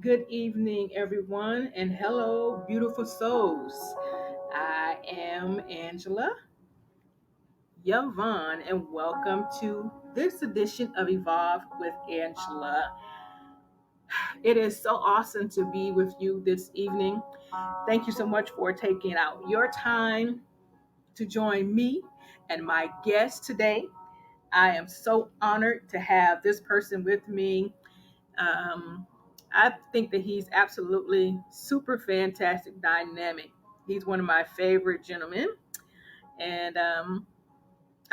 Good evening, everyone, and hello, beautiful souls. I am Angela Yvonne, and welcome to this edition of Evolve with Angela. It is so awesome to be with you this evening. Thank you so much for taking out your time to join me and my guest today. I am so honored to have this person with me. Um, I think that he's absolutely super fantastic, dynamic. He's one of my favorite gentlemen, and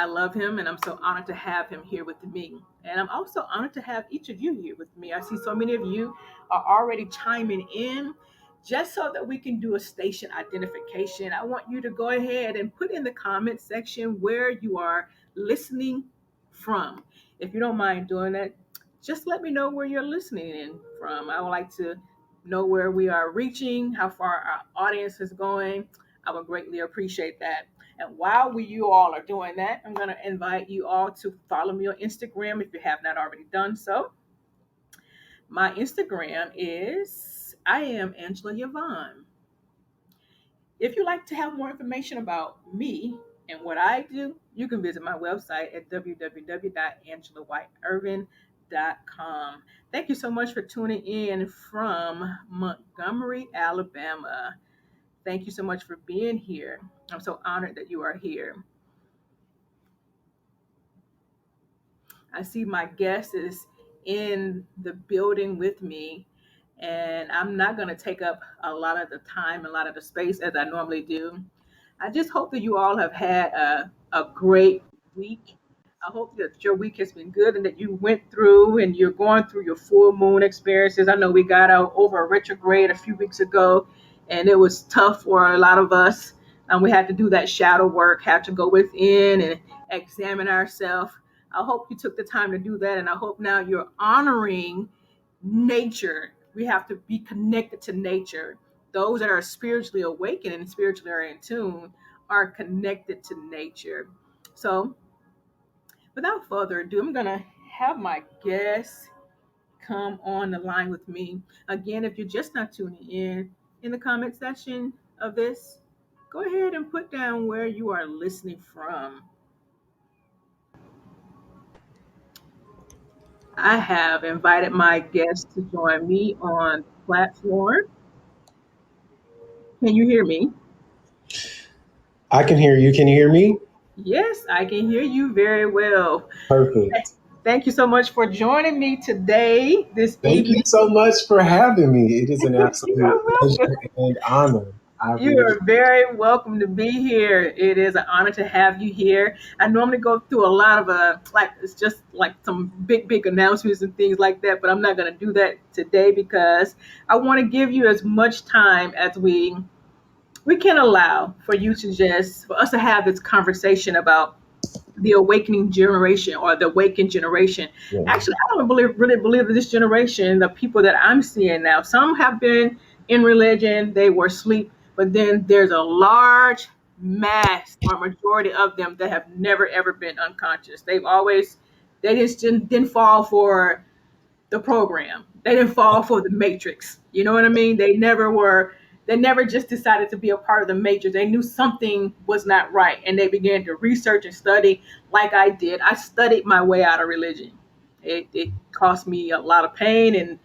I love him, and I'm so honored to have him here with me. And I'm also honored to have each of you here with me. I see so many of you are already chiming in just so that we can do a station identification. I want you to go ahead and put in the comment section where you are listening from. If you don't mind doing that, just let me know where you're listening in from. I would like to know where we are reaching, how far our audience is going. I would greatly appreciate that. And while you all are doing that, I'm going to invite you all to follow me on Instagram if you have not already done so. My Instagram is I am Angela Yvonne. If you'd like to have more information about me and what I do, you can visit my website at www.angelawhiteirvin.com. Thank you so much for tuning in from Montgomery, Alabama. Thank you so much for being here. I'm so honored that you are here. I see my guest is in the building with me, and I'm not going to take up a lot of the time, a lot of the space as I normally do. I just hope that you all have had a great week. I hope that your week has been good and that you went through and you're going through your full moon experiences. I know we got out over a retrograde a few weeks ago, and it was tough for a lot of us. We had to do that shadow work, had to go within and examine ourselves. I hope you took the time to do that, and I hope now you're honoring nature. We have to be connected to nature. Those that are spiritually awakened and spiritually are in tune are connected to nature. So, without further ado, I'm going to have my guests come on the line with me. Again, if you're just not tuning in the comment section of this, go ahead and put down where you are listening from. I have invited my guests to join me on the platform. Can you hear me? I can hear you. Can you hear me? Yes, I can hear you very well. Perfect. Thank you so much for joining me today, this Thank you evening. so much for having me. It is an You absolute are welcome. pleasure and honor. I You really, are very welcome to be here. It is an honor to have you here. I normally go through a lot of like it's just like some big announcements and things like that, but I'm not going to do that today because I want to give you as much time as we can allow for you to just for us to have this conversation about the awakening generation or the awakened generation. yeah. Actually, I don't really believe that this generation, the people that I'm seeing now, some have been in religion, they were asleep, but then there's a large mass or majority of them that have never ever been unconscious. They just didn't fall for the program. They didn't fall for the matrix. You know what I mean? They never just decided to be a part of the matrix. They knew something was not right and they began to research and study like I did. I studied my way out of religion. It cost me a lot of pain and,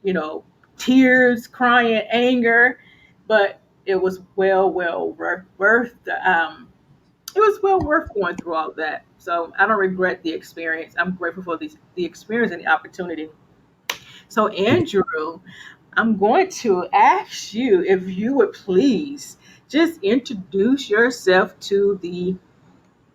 you know, tears, crying, anger, but it was well worth it was well worth going through all of that. So I don't regret the experience. I'm grateful for the experience and the opportunity. So, Andrew, I'm going to ask you if you would please just introduce yourself to the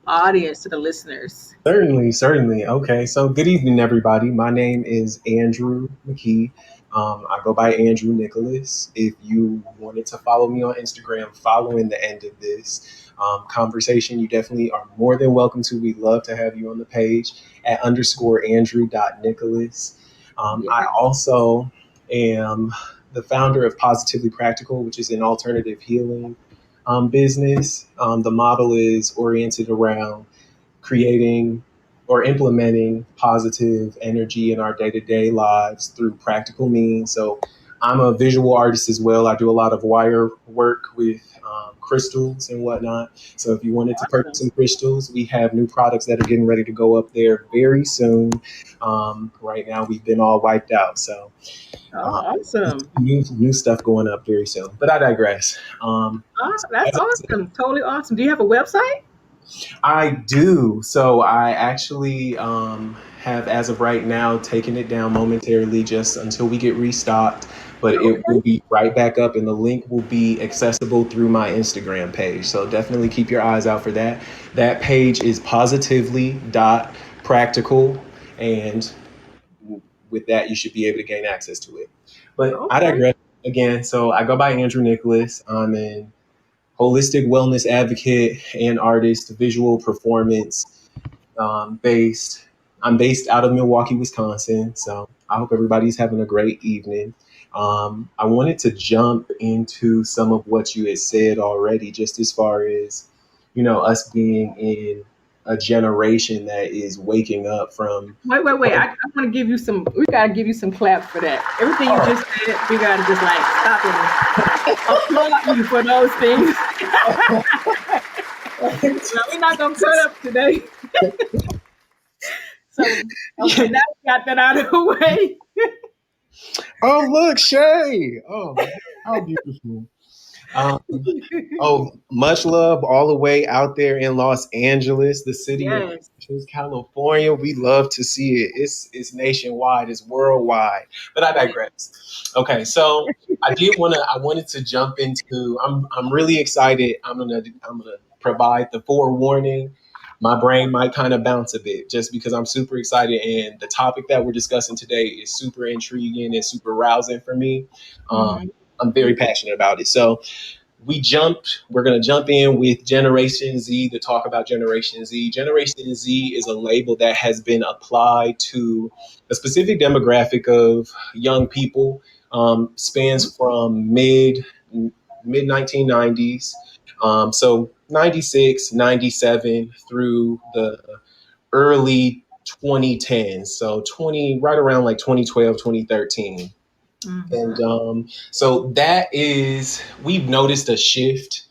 audience, to the listeners. Certainly, certainly. Okay, so good evening, everybody. My name is Andrew McKee. I go by Andrew Nicholas. If you wanted to follow me on Instagram following the end of this conversation, you definitely are more than welcome to. We'd love to have you on the page at underscore Andrew.Nicholas. I Yes. also am the founder of Positively Practical, which is an alternative healing business. The model is oriented around creating or implementing positive energy in our day to day lives through practical means. So I'm a visual artist as well. I do a lot of wire work with crystals and whatnot. So if you wanted to purchase Awesome. some crystals, we have new products that are getting ready to go up there very soon. Right now, we've been all wiped out. So Oh, uh, awesome. new stuff going up very soon. But I digress. Oh, that's As I awesome. Totally awesome. Do you have a website? I do. So I actually have, as of right now, taken it down momentarily just until we get restocked. But it will Okay. be right back up, and the link will be accessible through my Instagram page. So definitely keep your eyes out for that. That page is positively.practical, and with that, you should be able to gain access to it. But I Okay. digress again. So I go by Andrew Nicholas. I'm an holistic wellness advocate and artist, visual performance based. I'm based out of Milwaukee, Wisconsin. So I hope everybody's having a great evening. I wanted to jump into some of what you had said already, just as far as, us being in a generation that is waking up from. Wait, wait, wait. I want to give you some, we got to give you some claps for that. Everything you just said, we got to just like stop and applaud you for those things. Well, we're not going to cut up today. So, okay, now we got that out of the way. Oh, look, Shay. Oh, how beautiful. Um, Oh, much love all the way out there in Los Angeles, the city of Yes. Angeles, California. We love to see it. It's nationwide, it's worldwide. But I Yeah. digress. Okay, so I wanted to jump into I'm really excited. I'm gonna provide the forewarning. My brain might kind of bounce a bit just because I'm super excited, and the topic that we're discussing today is super intriguing and super rousing for me. Um, Mhm. I'm very passionate about it. So we're going to jump in with Generation Z to talk about Generation Z. Generation Z is a label that has been applied to a specific demographic of young people, Mhm. spans from mid 1990s, so 96, 97 through the early 2010s, so 20 right around like 2012, 2013. And Mhm. so that is, we've noticed a shift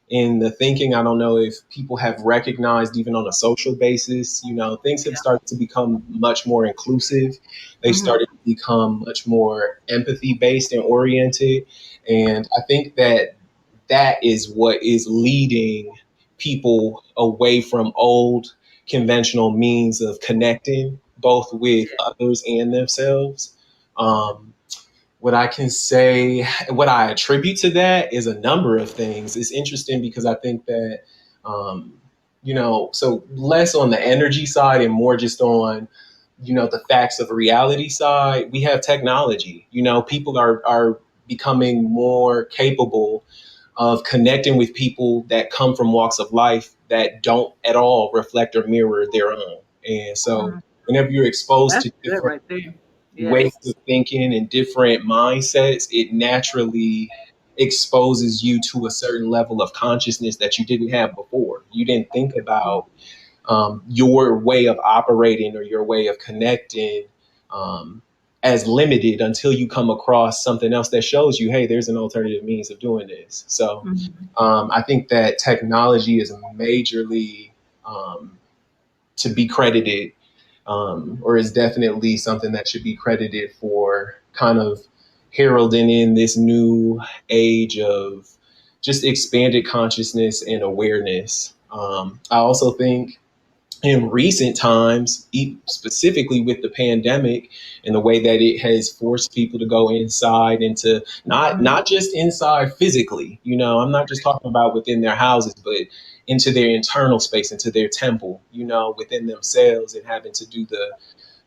in the thinking. I don't know if people have recognized, even on a social basis, things have Yeah. started to become much more inclusive. They Mhm. started to become much more empathy based and oriented. And I think that that is what is leading people away from old conventional means of connecting, both with others and themselves. Um, what I can say, what I attribute to that is a number of things. It's interesting because I think that, um, so less on the energy side and more just on, the facts of reality side. We have technology. People are becoming more capable of connecting with people that come from walks of life that don't at all reflect or mirror their own. And so, Mhm. whenever you're exposed That's to good different right there. ways Yes. of thinking and different mindsets, it naturally exposes you to a certain level of consciousness that you didn't have before. You didn't think about your way of operating or your way of connecting um, as limited until you come across something else that shows you, hey, there's an alternative means of doing this. So Mhm. I think that technology is majorly um, to be credited, or is definitely something that should be credited for kind of heralding in this new age of just expanded consciousness and awareness. I also think in recent times, specifically with the pandemic and the way that it has forced people to go inside and to Mhm. not just inside physically, I'm not just talking about within their houses, but into their internal space, into their temple, within themselves, and having to do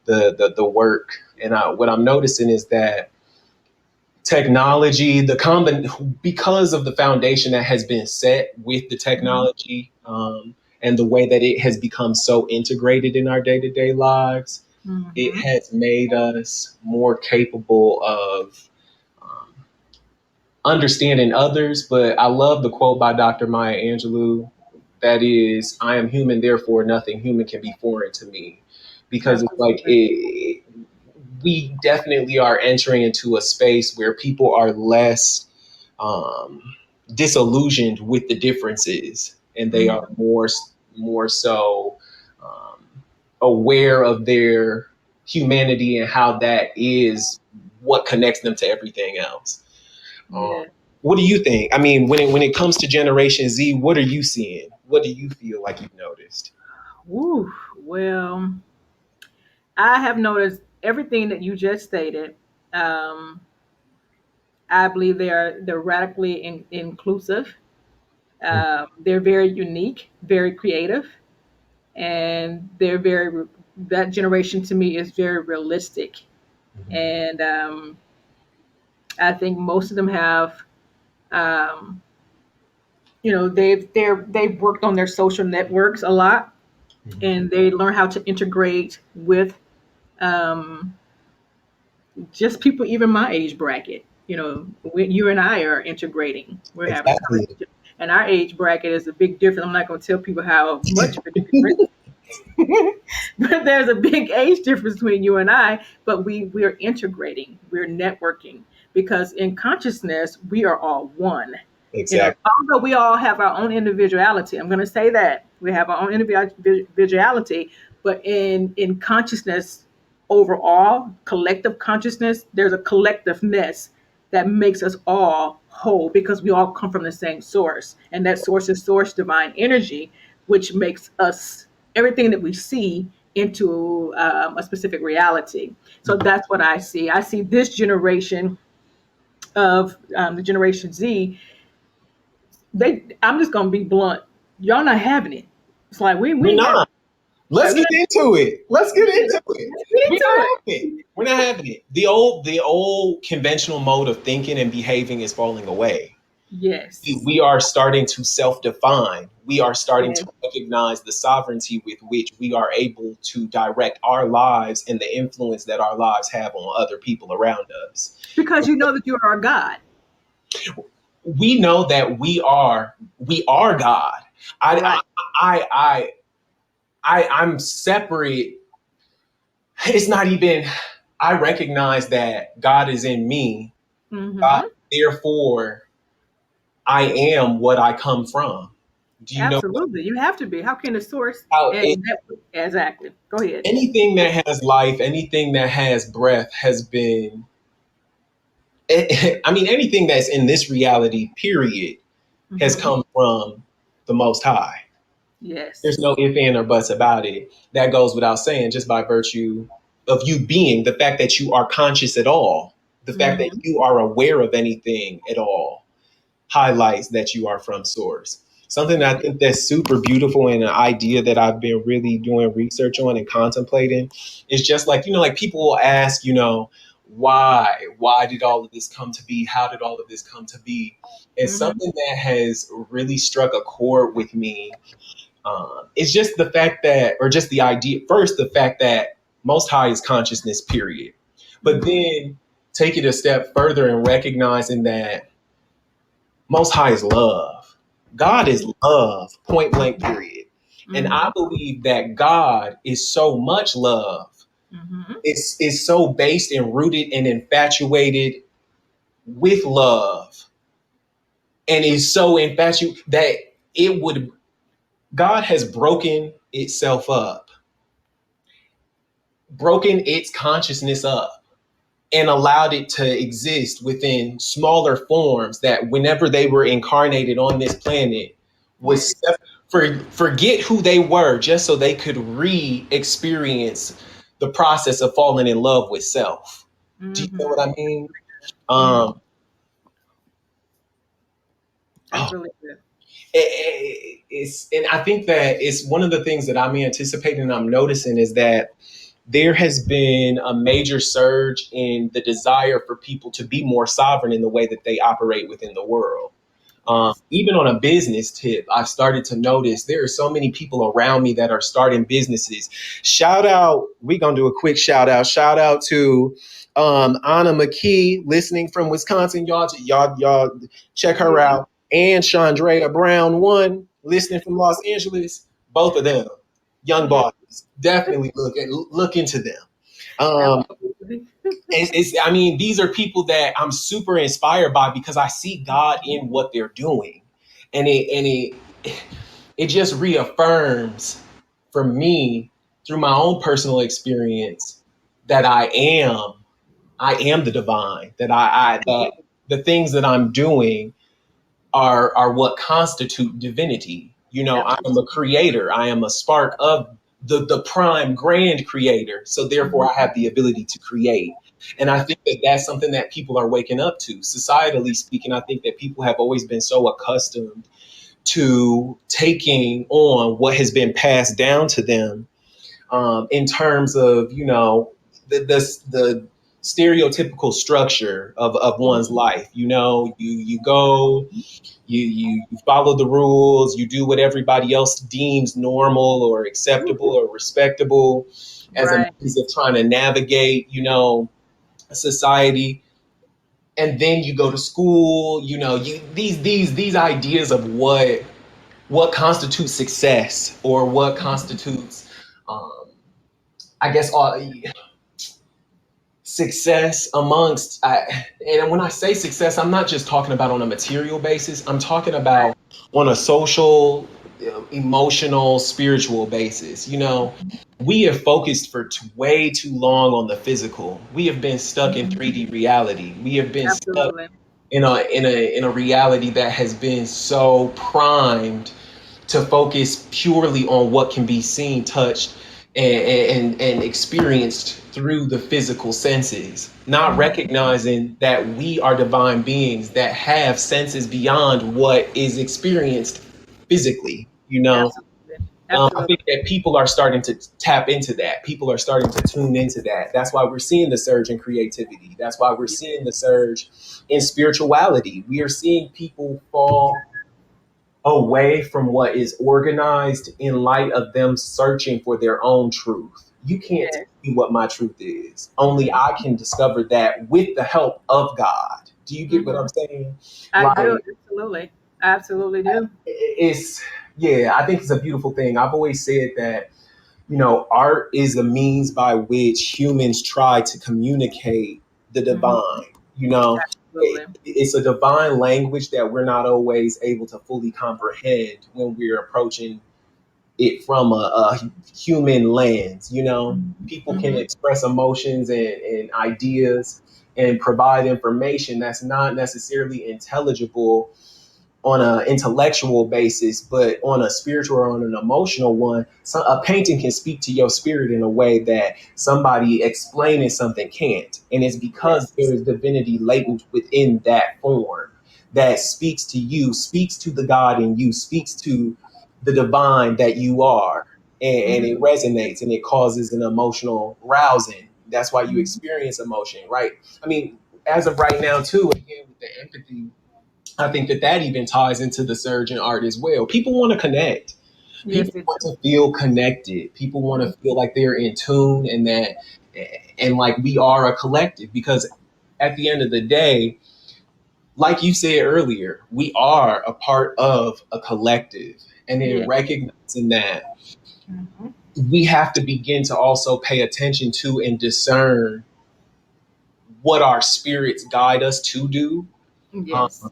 the work. And what I'm noticing is that technology, because of the foundation that has been set with the Mhm. technology, and the way that it has become so integrated in our day to day lives, it Mhm. has made us more capable of um, understanding others. But I love the quote by Dr. Maya Angelou that is, I am human, therefore nothing human can be foreign to me. Because it's like Absolutely. we definitely are entering into a space where people are less um, disillusioned with the differences, and they are Hmm. more so um, aware of their humanity and how that is what connects them to everything else. Um, Yeah. what do you think? I mean, when it comes to Generation Z, what are you seeing? What do you feel like you've noticed? Woo. Well, I have noticed everything that you just stated. Um, I believe they're radically inclusive. They're very unique, very creative, and they're very that generation to me is very realistic. Mhm. And I think most of them have, um, they've worked on their social networks a lot, Mhm. and they learn how to integrate with um, just people even my age bracket. When you and I are integrating, we're having a Exactly. conversation, and our age bracket is a big difference. I'm not going to tell people how much of a difference, but there's a big age difference between you and I. But we're integrating, we're networking because in consciousness we are all one. Exactly. Although we all have our own individuality, I'm going to say that we have our own individuality, but in consciousness overall, collective consciousness, there's a collectiveness that makes us all whole because we all come from the same source, and that source is source divine energy, which makes us everything that we see into a specific reality. So Mhm. that's what I see. I see this generation of the Generation Z. I'm just gonna be blunt. Y'all not having it. It's like we We're ain't having not. it. Let's Like we get into it. Let's get into it. let's get We're into not it. having it. We're not having it. The old conventional mode of thinking and behaving is falling away. Yes. We are starting to self-define. We are starting Yes. to recognize the sovereignty with which we are able to direct our lives and the influence that our lives have on other people around us. Because you know that you are a God. We know that we are God. I I Right. I I, I'm separate. It's not even, I recognize that God is in me. God, Mm-hmm. therefore, I am what I come from. Do you know Absolutely. You have to be. How can the source how and that exactly. Go ahead. anything that has life, anything that has breath has been, I mean, anything that's in this reality, period, has Mm-hmm. come from the Most High. There's Yes. no ifs, and, or buts about it. That goes without saying, just by virtue of you being, the fact that you are conscious at all, the fact that Mm-hmm. you are aware of anything at all, highlights that you are from source. Something that I think that's super beautiful and an idea that I've been really doing research on and contemplating is just like, like people will ask, why did all of this come to be? How did all of this come to be? And Mm-hmm. something that has really struck a chord with me, it's just the fact that, or just the idea, first, the fact that Most High is consciousness, period. But Mm-hmm. then take it a step further and recognizing that Most High is love. God is love, point blank, period. And I Mm-hmm. believe that God is so much love. Mm-hmm. It's so based and rooted and infatuated with love, and is so infatuated that it would, God has broken itself up, broken its consciousness up, and allowed it to exist within smaller forms that whenever they were incarnated on this planet was Yes. forget who they were just so they could re-experience the process of falling in love with self. Do you know Mm-hmm. what I mean? Mm-hmm. um That's oh, really good. it's, and I think that it's one of the things that I'm anticipating and I'm noticing is that there has been a major surge in the desire for people to be more sovereign in the way that they operate within the world. Yes. Even on a business tip, I've started to notice there are so many people around me that are starting businesses. Shout out, we're going to do a quick shout out. Shout out to Anna McKee, listening from Wisconsin. Y'all check her Yeah. out. And Chandrea Brown, one. listening from Los Angeles, both of them, young Yeah, bosses, definitely look into them. Um, absolutely. I mean, these are people that I'm super inspired by because I see God in what they're doing, and it just reaffirms for me through my own personal experience that I am the divine. That the things that I'm doing are what constitute divinity. You know, I am a Absolutely. creator. I am a spark of the prime grand creator. So therefore, I Mhm. have the ability to create. And I think that that's something that people are waking up to. Societally speaking, I think that people have always been so accustomed to taking on what has been passed down to them, in terms of, the stereotypical structure of one's life. You go, you follow the rules, you do what everybody else deems normal or acceptable or respectable as a Right. means of trying to navigate, society. And then you go to school, these ideas of what constitutes success, or what constitutes, um, I guess, success and when I say success, I'm not just talking about on a material basis. I'm talking about on a social, emotional, spiritual basis. We have focused for way too long on the physical. We have been stuck in Mhm. 3D reality. We have been stuck Absolutely. in a reality that has been so primed to focus purely on what can be seen, touched, and experienced through the physical senses, not Mhm. recognizing that we are divine beings that have senses beyond what is experienced physically. Absolutely. I think Absolutely. that people are starting to tap into that. People are starting to tune into that. That's why we're seeing the surge in creativity. That's why we're Yeah. seeing the surge in spirituality. We are seeing people fall away from what is organized in light of them searching for their own truth. You can't tell Yes. me what my truth is. Only I can discover that with the help of God. Do you get what I'm Mhm. saying? I do. Like, Absolutely. I absolutely do. it's, yeah, I think it's a beautiful thing. I've always said that, art is a means by which humans try to communicate the Mhm. divine. Absolutely. It's a divine language that we're not always able to fully comprehend when we're approaching it from a human lens. Mhm. People can Mhm. express emotions and ideas and provide information that's not necessarily intelligible on an intellectual basis, but on a spiritual or on an emotional one. So a painting can speak to your spirit in a way that somebody explaining something can't. And it's because there Yes. is divinity latent within that form that speaks to you, speaks to the God in you, speaks to the divine that you are. And it Mhm. resonates and it causes an emotional rousing. That's why you Mhm. experience emotion, right? I mean, as of right now, too, again, with the empathy, I think that even ties into the surge in art as well. People want to connect. Yes, People they want do. to feel connected. People want to feel like they're in tune, and like we are a collective, because at the end of the day, like you said earlier, we are a part of a collective. And in Yeah. recognizing that, Mhm. we have to begin to also pay attention to and discern what our spirits guide us to do. Um, Yes.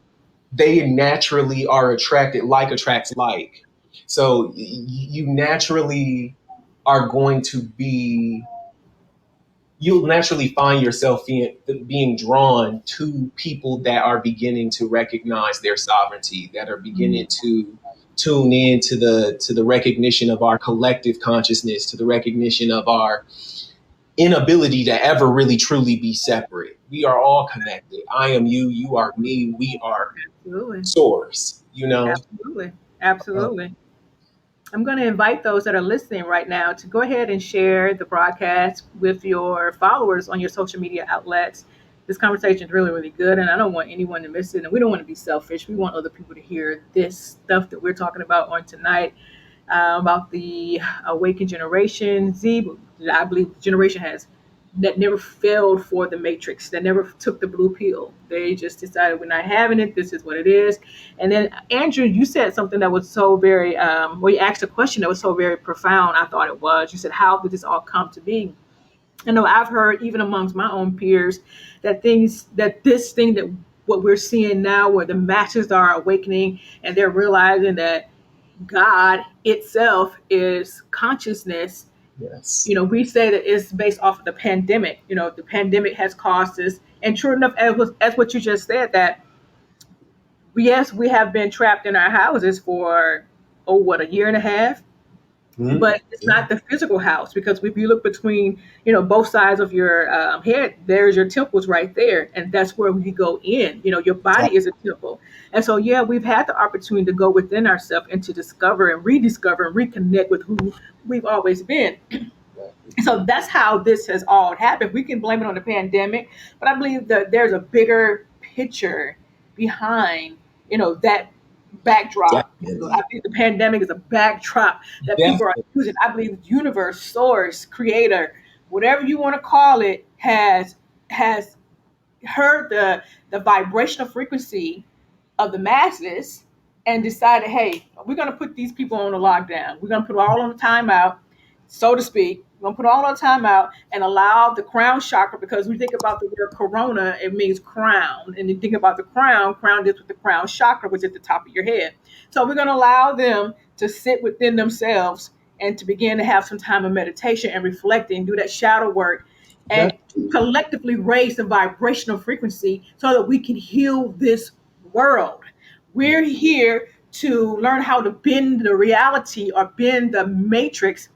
they naturally are attracted, like attracts like. So you naturally are going to be, you'll naturally find yourself being drawn to people that are beginning to recognize their sovereignty, that are beginning Mhm. to tune in to the recognition of our collective consciousness, to the recognition of our inability to ever really truly be separate. We are all connected. I am you, you are me, we are Absolutely. source. Absolutely. Uh, Absolutely. I'm going to invite those that are listening right now to go ahead and share the broadcast with your followers on your social media outlets. This conversation is really, really good, and I don't want anyone to miss it. And we don't want to be selfish. We want other people to hear this stuff that we're talking about on tonight, about the Awaken Generation Z. I believe the generation has that never failed for the matrix, that never took the blue pill. They just decided we're not having it. This is what it is. And then Andrew, you said something that was so very, well, you asked a question that was so very profound. I thought it was. You said, how did this all come to be? I know I've heard even amongst my own peers that this thing that what we're seeing now, where the masses are awakening and they're realizing that God itself is consciousness. Yes. We say that it's based off of the pandemic. The pandemic has caused this, and true enough, as what you just said, that yes, we have been trapped in our houses for what, a year and a half, Mhm. but it's Yeah. not the physical house, because if you look between both sides of your head, there's your temples right there, and that's where we go in. Your body is a temple. And so yeah, we've had the opportunity to go within ourselves and to discover and rediscover and reconnect with who we've always been. Exactly. So that's how this has all happened. We can blame it on the pandemic, but I believe that there's a bigger picture behind, that backdrop. I Definitely. think the pandemic is a backdrop that people are Definitely. using. I believe the universe, source, creator, whatever you want to call it, has heard the vibrational frequency of the masses and decided, hey, we're going to put these people on a lockdown. We're going to put all on a timeout, so to speak. We're going to put all on a timeout and allow the crown chakra, because we think about the word corona, it means crown. And you think about the crown is with the crown chakra, which is at the top of your head. So we're going to allow them to sit within themselves and to begin to have some time of meditation and reflecting, do that shadow work, and Definitely. collectively raise the vibrational frequency so that we can heal this world. Yeah. We're here to learn how to bend the reality or bend the matrix,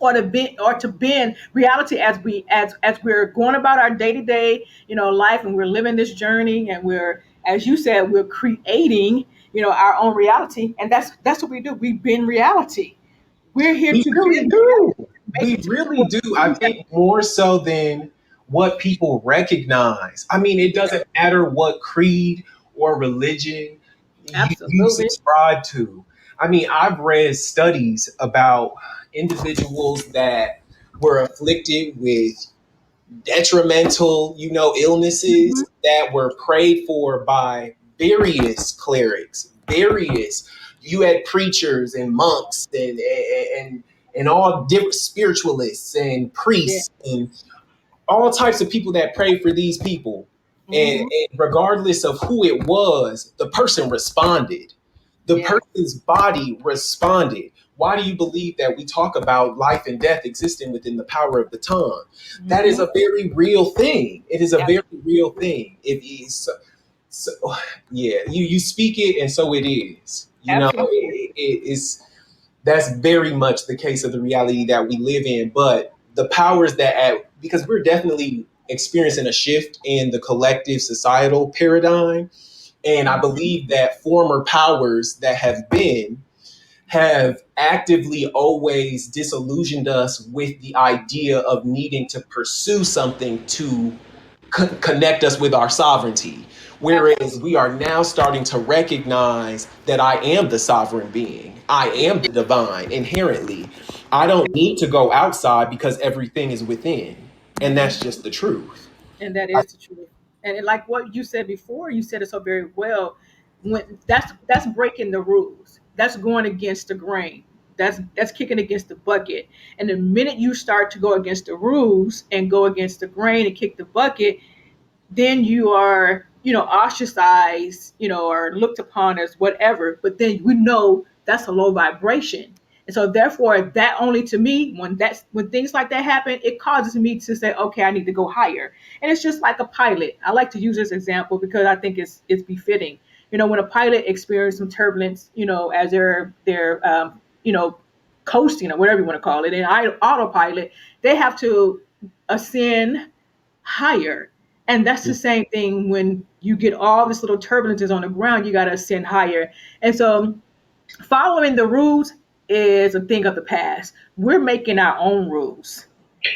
or to bend reality as we're going about our day-to-day life, and we're living this journey, and we're, as you said, we're creating our own reality. And that's what we do. We bend reality. We're here We to really bend do. reality, make We it to really what do. I we think more so than what people recognize. I mean, it yeah, doesn't matter what creed or religion you absolutely. subscribe to. I mean, I've read studies about individuals that were afflicted with detrimental, Hmm. illnesses that were prayed for by various clerics, various. You had preachers and monks and all different spiritualists and Yeah. priests and all types of people that prayed for these people. And, Hmm. and regardless of who it was, the person responded. The Yeah. person's body responded. Why do you believe that we talk about life and death existing within the power of the tongue? That is Hmm. a very real thing. It is a very Absolutely. real thing. So yeah, you speak it, and so it is. Absolutely. It's that's very much the case of the reality that we live in. But the powers that because we're definitely experiencing a shift in the collective societal paradigm, and I Hmm. believe that former powers that have actively always disillusioned us with the idea of needing to pursue something to connect us with our sovereignty. Whereas Absolutely. we are now starting to recognize that I am the sovereign being, I am the divine inherently. I don't need to go outside because everything is within. And that's Hmm. just the truth. And that I, is the truth. And like what you said before, you said it so very well. When that's breaking the rules. That's going against the grain. That's kicking against the bucket. And the minute you start to go against the rules and go against the grain and kick the bucket, then you are, ostracized, or looked upon as whatever. But then we know that's a low vibration. And so therefore that only, to me, when things like that happen, it causes me to say, okay, I need to go higher. And it's just like a pilot. I like to use this example because I think it's befitting. When a pilot experiences some turbulence, as they're coasting, or whatever you want to call it, in autopilot, they have to ascend higher. And that's the same thing when you get all this little turbulences on the ground, you got to ascend higher. And so following the rules is a thing of the past. We're making our own rules.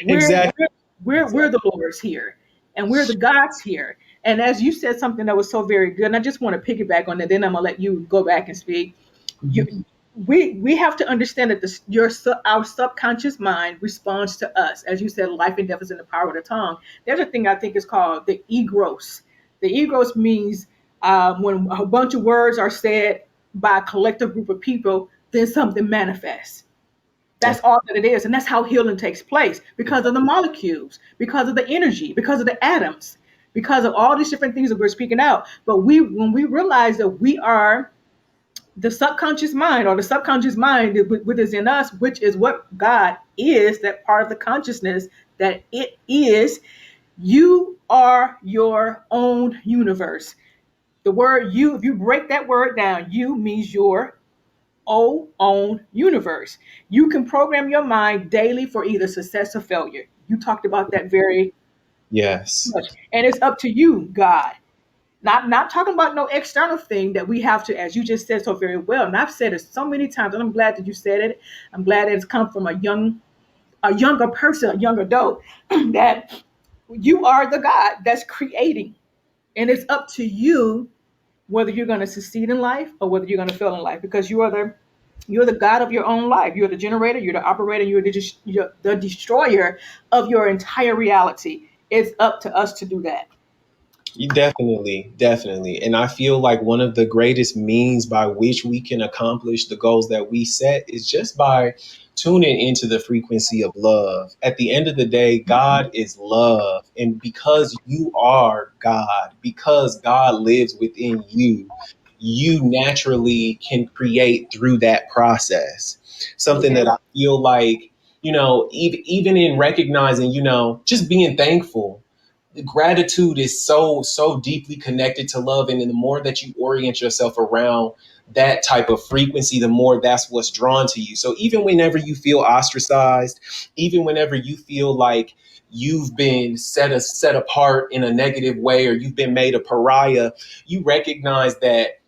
We're exactly. we're we're Exactly. the lords here, and we're the gods here. And as you said something that was so very good, and I just want to piggyback on that. Then I'm gonna let you go back and speak. Mhm. You, we have to understand that our subconscious mind responds to us, as you said, life and death is in the power of the tongue. There's a thing I think is called the egros. The egros means when a bunch of words are said by a collective group of people, then something manifests. That's all that it is, and that's how healing takes place, because of the molecules, because of the energy, because of the atoms, because of all these different things that we're speaking out. But when we realize that we are the subconscious mind, or the subconscious mind which is in us, which is what God is, that part of the consciousness that it is, you are your own universe. The word you, if you break that word down, you means your own universe. You can program your mind daily for either success or failure. You talked about that very Yes. much. And it's up to you, God. Not talking about no external thing that we have to, as you just said so very well. And I've said it so many times, and I'm glad that you said it. I'm glad that it's come from a younger person, a young adult, that you are the God that's creating. And it's up to you whether you're going to succeed in life or whether you're going to fail in life, because you're the God of your own life. You're the generator, you're the operator, you're the destroyer of your entire reality. It's up to us to do that. You definitely, definitely. And I feel like one of the greatest means by which we can accomplish the goals that we set is just by tuning into the frequency of love. At the end of the day, God is love. And because you are God, because God lives within you, you naturally can create through that process. Something Yeah. that I feel like, even in recognizing, just being thankful. Gratitude is so deeply connected to love, and then the more that you orient yourself around that type of frequency, the more that's what's drawn to you. So even whenever you feel ostracized, even whenever you feel like you've been set apart in a negative way, or you've been made a pariah, you recognize that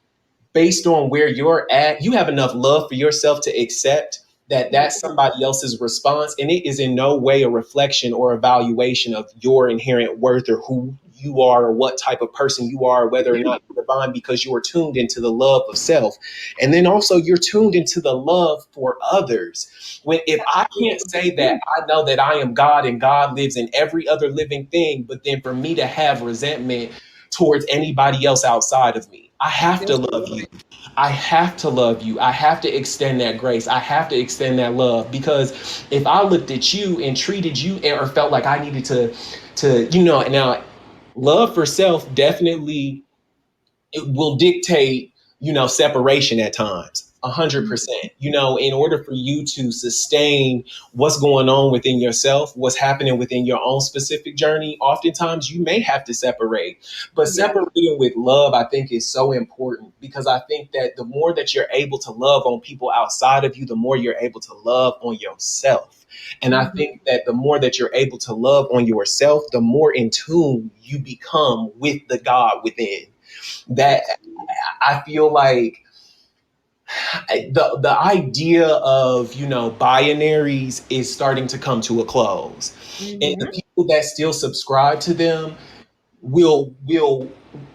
based on where you're at, you have enough love for yourself to accept that Yeah. that's somebody else's response. And it is in no way a reflection or evaluation of your inherent worth or who you are or what type of person you are, whether or not you're divine, because you are tuned into the love of self. And then also you're tuned into the love for others. When if I can't say that I know that I am God and God lives in every other living thing, but then for me to have resentment towards anybody else outside of me, I have to That's love you. I have to love you. I have to extend that grace. I have to extend that love, because if I looked at you and treated you or felt like I needed to now love for self definitely it will dictate, separation at times. 100%. In order for you to sustain what's going on within yourself, what's happening within your own specific journey, oftentimes you may have to separate. But yeah. separating with love, I think, is so important, because I think that the more that you're able to love on people outside of you, the more you're able to love on yourself. And I Mhm. think that the more that you're able to love on yourself, the more in tune you become with the God within. That Yes. I feel like the idea of binaries is starting to come to a close, and the Hmm. people that still subscribe to them will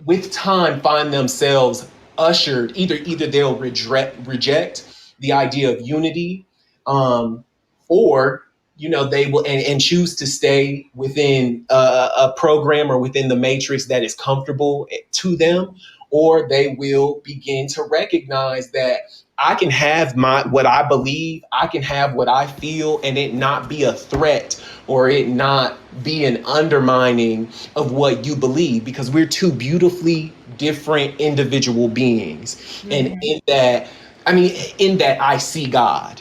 with time find themselves ushered, either they'll reject the idea of unity, um or they will and choose to stay within a program or within the matrix that is comfortable to them, or they will begin to recognize that I can have my what I believe, I can have what I feel, and it not be a threat, or it not be an undermining of what you believe, because we're two beautifully different individual beings. And Hmm. in that I see God.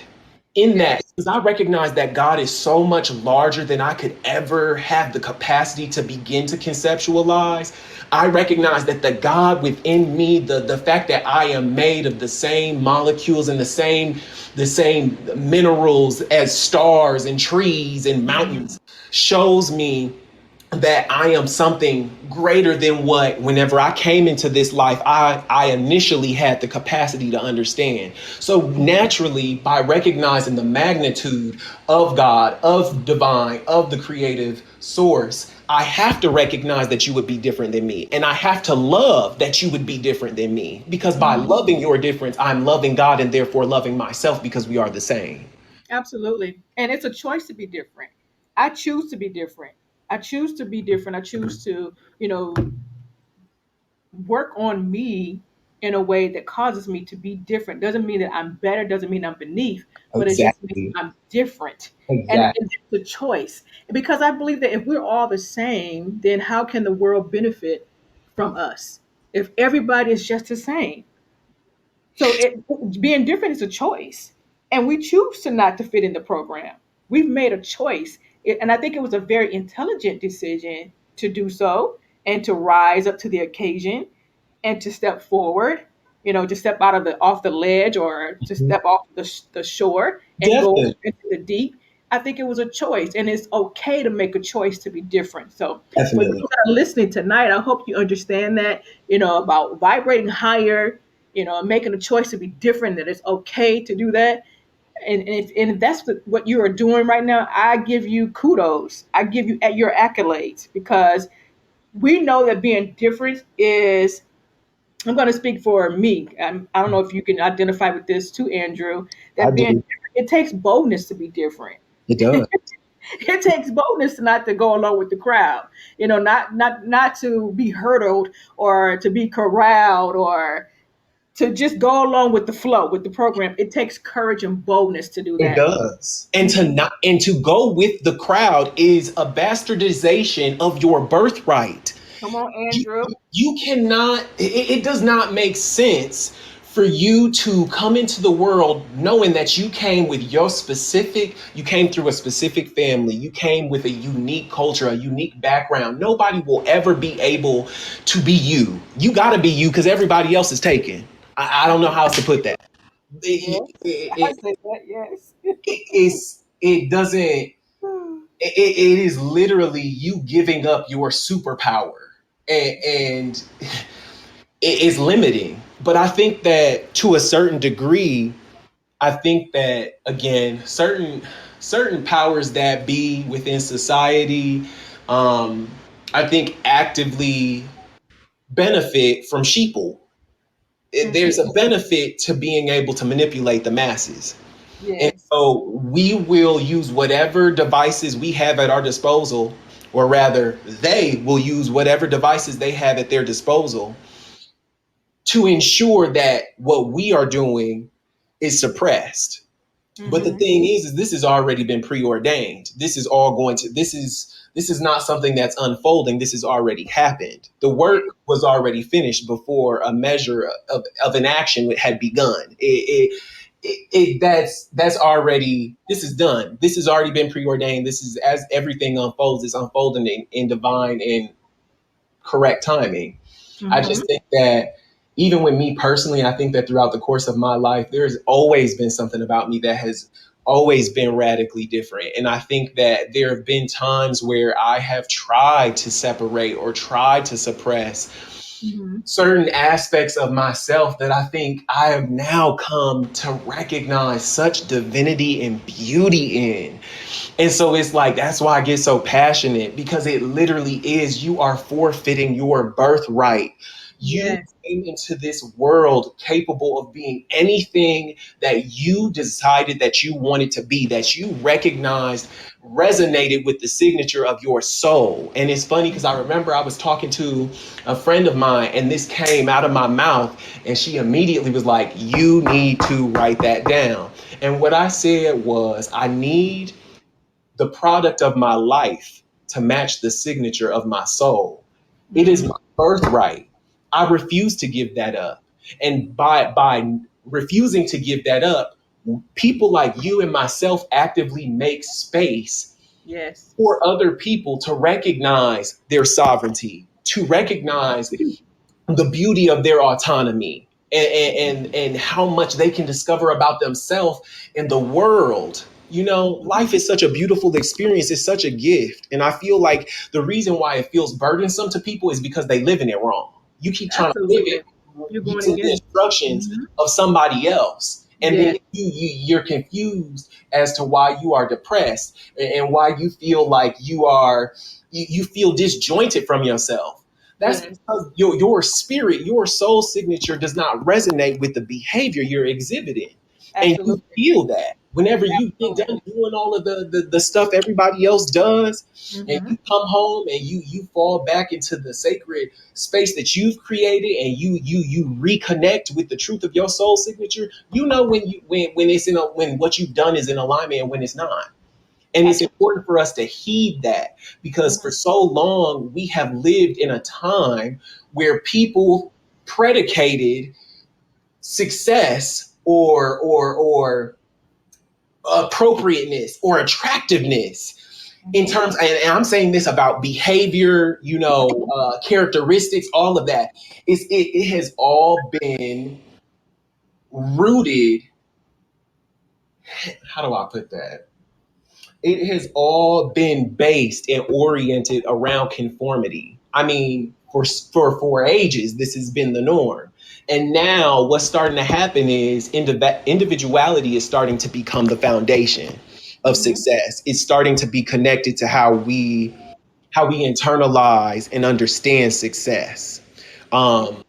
In that, Yes. because I recognize that God is so much larger than I could ever have the capacity to begin to conceptualize. I recognize that the God within me, the fact that I am made of the same molecules and the same minerals as stars and trees and Hmm. mountains, shows me that I am something greater than what, whenever I came into this life, I initially had the capacity to understand. So naturally, by recognizing the magnitude of God, of divine, of the creative source, I have to recognize that you would be different than me. And I have to love that you would be different than me. Because by Mhm. loving your difference, I'm loving God and therefore loving myself because we are the same. Absolutely. And it's a choice to be different. I choose to be different. I choose to be different. I choose to, you know, work on me in a way that causes me to be different. Doesn't mean that I'm better, doesn't mean I'm beneath, but it just means Exactly. I'm different. And Exactly. it's a choice. Because I believe that if we're all the same, then how can the world benefit from us? If everybody is just the same. So being different is a choice, and we choose to not to fit in the program. We've made a choice, and I think it was a very intelligent decision to do so and to rise up to the occasion and to step forward. You know, to step out of the off the ledge or to step off the shore and go Definitely. into the deep. I think it was a choice, and it's okay to make a choice to be different. So, for those Definitely. that are listening tonight, I hope you understand that, about vibrating higher, making a choice to be different, that it's okay to do that. And if that's what you are doing right now, I give you kudos. I give you your accolades because we know that being different is, I'm going to speak for me. I don't know if you can identify with this too, Andrew, I that being do. different, it takes boldness to be different. It does. It takes boldness not to go along with the crowd, not to be hurdled or to be corralled or to just go along with the flow with the program. It takes courage and boldness to do It that. does. And to Mhm. not and to go with the crowd is a bastardization of your birthright. Come on, You, Andrew. you cannot, it does not make sense for you to come into the world knowing that you came with you came through a specific family, you came with a unique culture, a unique background. Nobody will ever be able to be you. You got to be you because everybody else is taken. I don't know how else to put that. Yes, I It, said that. Yes. it doesn't it is literally you giving up your superpower, and it is limiting. But I think that to a certain degree, I think that again, certain powers that be within society, um, I think actively benefit from sheeple. There's a Hmm. benefit to being able to manipulate the masses. And Yes. so we will use whatever devices we have at our disposal, or rather, they will use whatever devices they have at their disposal to ensure that what we are doing is suppressed. But the Hmm. thing is this has already been preordained. This is all going to this is not something that's unfolding. This has already happened. The Yeah. work was already finished before a measure of an action had begun. That's already, this is done. This has already been preordained. This is, as everything unfolds, it's unfolding in divine and correct timing. I Hmm. just think that even with me personally, I think that throughout the course of my life, there's always been something about me that has always been radically different. And I think that there have been times where I have tried to separate or tried to suppress Hmm. certain aspects of myself that I think I have now come to recognize such divinity and beauty in. And so it's like, that's why I get so passionate, because it literally is, you are forfeiting your birthright. You Yes. came into this world capable of being anything that you decided that you wanted to be, that you recognized resonated with the signature of your soul. And it's funny because I remember I was talking to a friend of mine and this came out of my mouth, and she immediately was like, "You need to write that down." And what I said was, I need the product of my life to match the signature of my soul. It is Hmm. my birthright. I refuse to give that up. And by refusing to give that up, people like you and myself actively make space Yes. for other people to recognize their sovereignty, to recognize the beauty of their autonomy, and how much they can discover about themselves in the world. Life is such a beautiful experience. It's such a gift. And I feel like the reason why it feels burdensome to people is because they live in it wrong. You keep trying to live Absolutely. it You're going using the against. instructions Hmm. of somebody else. And then Yes. you're confused as to why you are depressed and why you feel like you feel disjointed from yourself. That's Yes. because your spirit, your soul signature does not resonate with the behavior you're exhibiting. And you Absolutely. feel that whenever you get Absolutely. done doing all of the stuff everybody else does, and Hmm. you come home and you fall back into the sacred space that you've created, and you reconnect with the truth of your soul signature, when it's when what you've done is in alignment and when it's not. And it's Absolutely. important for us to heed that, because for Hmm. so long we have lived in a time where people predicated success or appropriateness or attractiveness in Hmm. terms, and I'm saying this about behavior, characteristics, all of that. It has all been rooted. How do I put that? It has all been based and oriented around conformity. I mean, for ages, this has been the norm. And now what's starting to happen is individuality is starting to become the foundation of Hmm. success. It's starting to be connected to how we internalize and understand success. Um,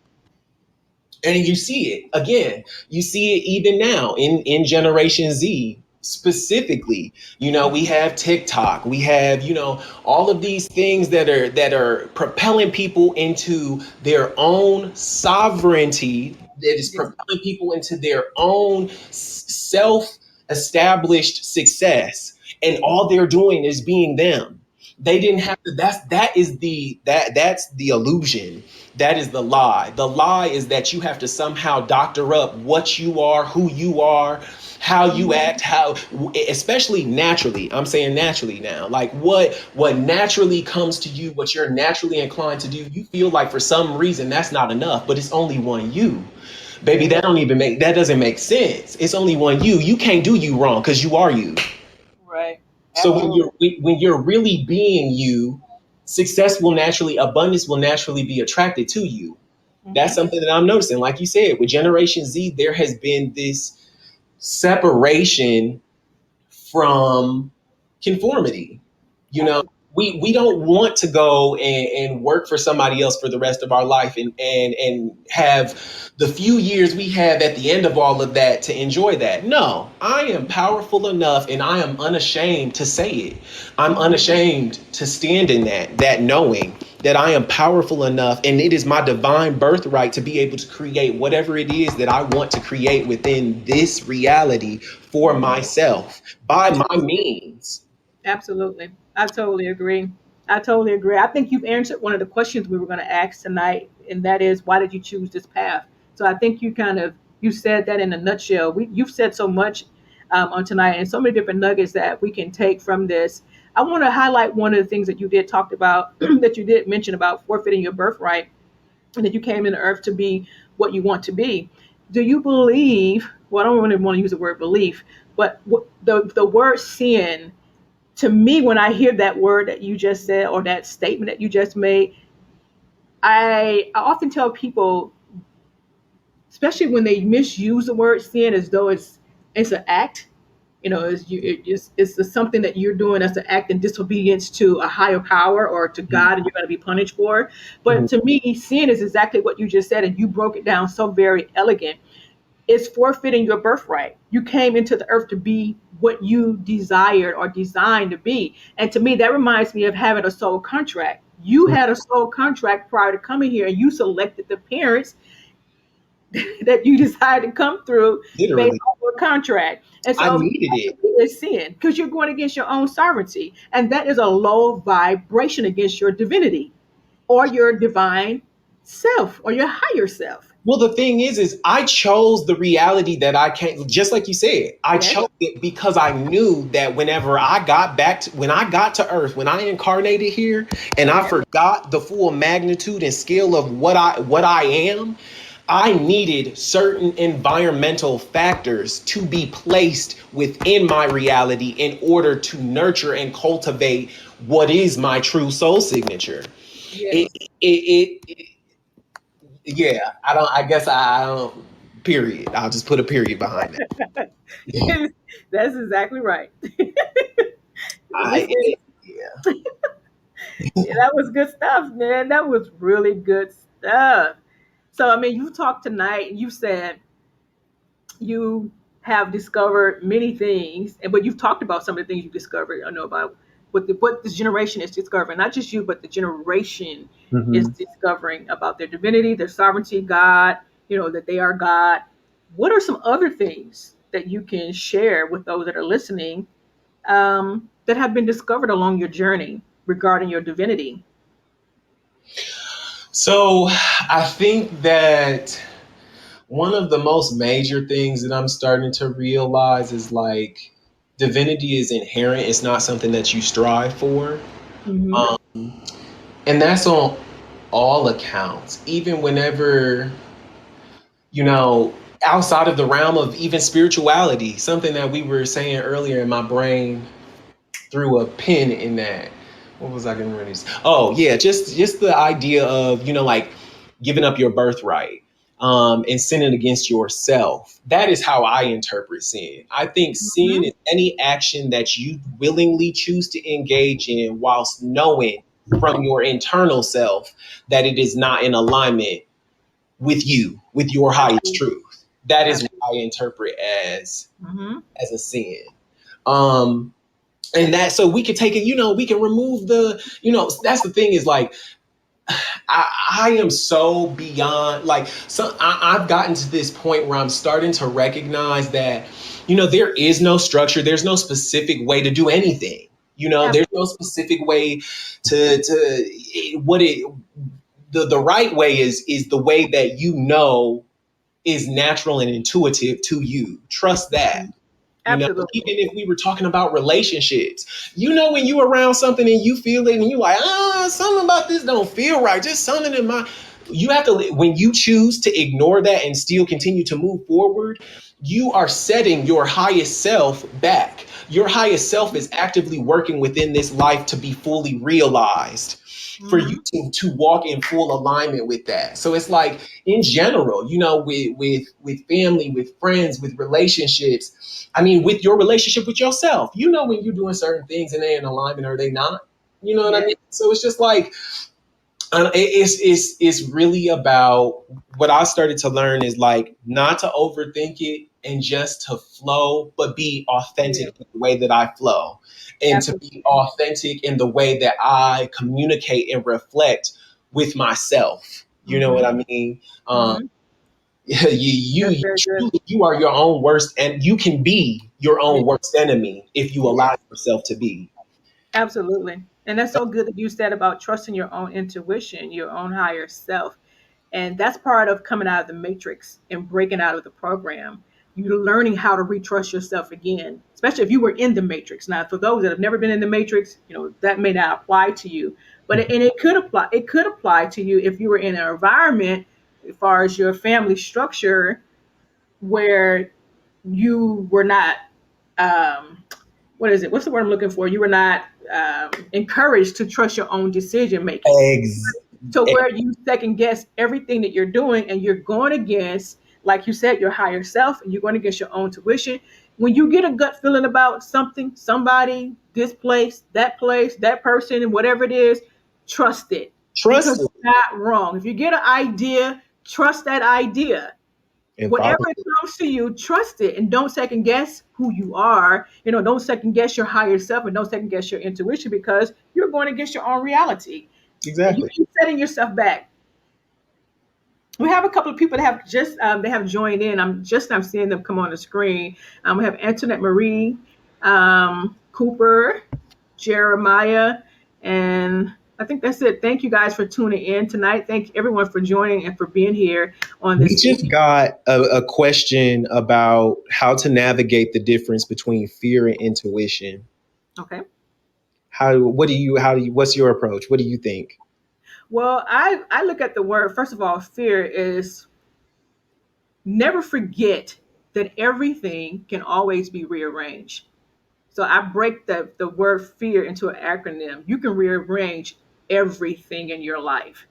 and you see it again. You see it even now in Generation Z specifically. We have TikTok. We have all of these things that are propelling people into their own sovereignty. That is Yes. propelling people into their own self-established success, and all they're doing is being them. They didn't have to. That's the illusion. That is the lie. The lie is that you have to somehow doctor up what you are, who you are, how you Hmm. act, especially naturally. I'm saying naturally now. Like what naturally comes to you, what you're naturally inclined to do, you feel like for some reason that's not enough, but it's only one you. Baby, Yes. that doesn't make sense. It's only one you. You can't do you wrong because you are you. Right. So when Absolutely. you're really being you, success will naturally, abundance will naturally be attracted to you. That's Hmm. something that I'm noticing. Like you said, with Generation Z, there has been this separation from conformity. You know, Absolutely. we don't want to go and work for somebody else for the rest of our life, and have the few years we have at the end of all of that to enjoy that. No, I am powerful enough and I am unashamed to say it. I'm Hmm. unashamed to stand in that knowing that I am powerful enough, and it is my divine birthright to be able to create whatever it is that I want to create within this reality for Hmm. myself by my Absolutely. means. Absolutely. I totally agree. I totally agree. I think you've answered one of the questions we were going to ask tonight, and that is, why did you choose this path? So I think you said that in a nutshell. You've said so much on tonight, and so many different nuggets that we can take from this. I want to highlight one of the things that you did talked about that you did mention about forfeiting your birthright, and that you came into earth to be what you want to be. Do you believe? Well, I don't really want to use the word belief, but the word sin, to me, when I hear that word that you just said, or that statement that you just made, I often tell people, especially when they misuse the word sin as though it's an act. It's something that you're doing as an act in disobedience to a higher power or to God, and you're going to be punished for it. But Mhm. to me, sin is exactly what you just said, and you broke it down so very elegant. It's forfeiting your birthright. You came into the earth to be what you desired or designed to be. And to me, that reminds me of having a soul contract. You had a soul contract prior to coming here, and you selected the parents that you decided to come through based Literally, on a contract. And I so needed that to it. me is sin, because you're going against your own sovereignty. And that is a low vibration against your divinity or your divine self or your higher self. Well, the thing is I chose the reality that I can't, just like you said, I Yes. chose it because I knew that when I got to earth, when I incarnated here and I Yes. forgot the full magnitude and scale of what I am, I needed certain environmental factors to be placed within my reality in order to nurture and cultivate what is my true soul signature. It, Yes. it yeah, I guess I don't, period. I'll just put a period behind it. That's exactly right. I, Listen, yeah. yeah, that was good stuff, man. That was really good stuff. So, I mean, you talked tonight and you said you have discovered many things, but you've talked about some of the things you discovered. I know about what this generation is discovering, not just you, but the generation is Hmm. discovering about their divinity, their sovereignty, God, that they are God. What are some other things that you can share with those that are listening that have been discovered along your journey regarding your divinity? So I think that one of the most major things that I'm starting to realize is like divinity is inherent. It's not something that you strive for. Mm-hmm. Um, and that's on all accounts. Even whenever, you know, outside of the realm of even spirituality, something that we were saying earlier in my brain threw a pin in that. What was I getting ready to say? Oh yeah, just the idea of like giving up your birthright and sinning against yourself. That is how I interpret sin. I think sin Mm-hmm. is any action that you willingly choose to engage in whilst knowing from your internal self that it is not in alignment with you, with your highest Absolutely. truth. That is Absolutely. what I interpret Mm-hmm. as a sin. Um, and that so we could take it, we can remove that's the thing is like I am so beyond like I've gotten to this point where I'm starting to recognize that there is no structure, there's no specific way to do anything. There's no Absolutely. specific way to what it the right way is the way that is natural and intuitive to you. Trust that. Absolutely. Even if we were talking about relationships, when you around something and you feel it and you like, something about this don't feel right, just something in my, you have to, when you choose to ignore that and still continue to move forward, you are setting your highest self back. Your highest self is actively working within this life to be fully realized, for you Mm-hmm. to walk in full alignment with that. So it's like in general, with family, with friends, with relationships, I mean, with your relationship with yourself, when you're doing certain things and they in alignment or they not. You know what I Yeah. mean? So it's just like it's really about what I started to learn is like not to overthink it and just to flow, but be Yeah. authentic in the way that I flow, and to be Absolutely. authentic in the way that I communicate and reflect with myself. You know what Mm-hmm. I mean? Um, Mm-hmm. That's you very good. truly you are your own worst, and you can be your Yeah. own worst enemy if you allow Yes. yourself to be. Absolutely. And that's so good that you said about trusting your own intuition, your own higher self. And that's part of coming out of the matrix and breaking out of the program. You're learning how to retrust yourself again, especially if you were in the matrix. Now, for those that have never been in the matrix, that may not apply to you, but it could apply. It could apply to you if you were in an environment, as far as your family structure, where you were not what is it? What's the word I'm looking for? You were not encouraged to trust your own decision making, Ex- to where you second guess everything that you're doing, and you're going against, like you said, your higher self, and you're going against your own tuition. When you get a gut feeling about something, somebody, this place, that person, and whatever it is, trust it, because Trust it it's not wrong. If you get an idea, trust that idea. and follow Whatever comes to you, trust it, and don't second guess who you are. Don't second guess your higher self, and don't second guess your intuition, because you're going against your own reality, and you exactly. keep setting yourself back. We have a couple of people that have just they have joined in. I'm seeing them come on the screen. We have Antoinette Marie, Cooper, Jeremiah, and I think that's it. Thank you guys for tuning in tonight. Thank everyone for joining and for being here on We this just evening. got a question about how to navigate the difference between fear and intuition. Okay. What's your approach? What do you think? Well, I look at the word, first of all, fear is, never forget that everything can always be rearranged. So I break the word fear into an acronym. You can rearrange everything in your life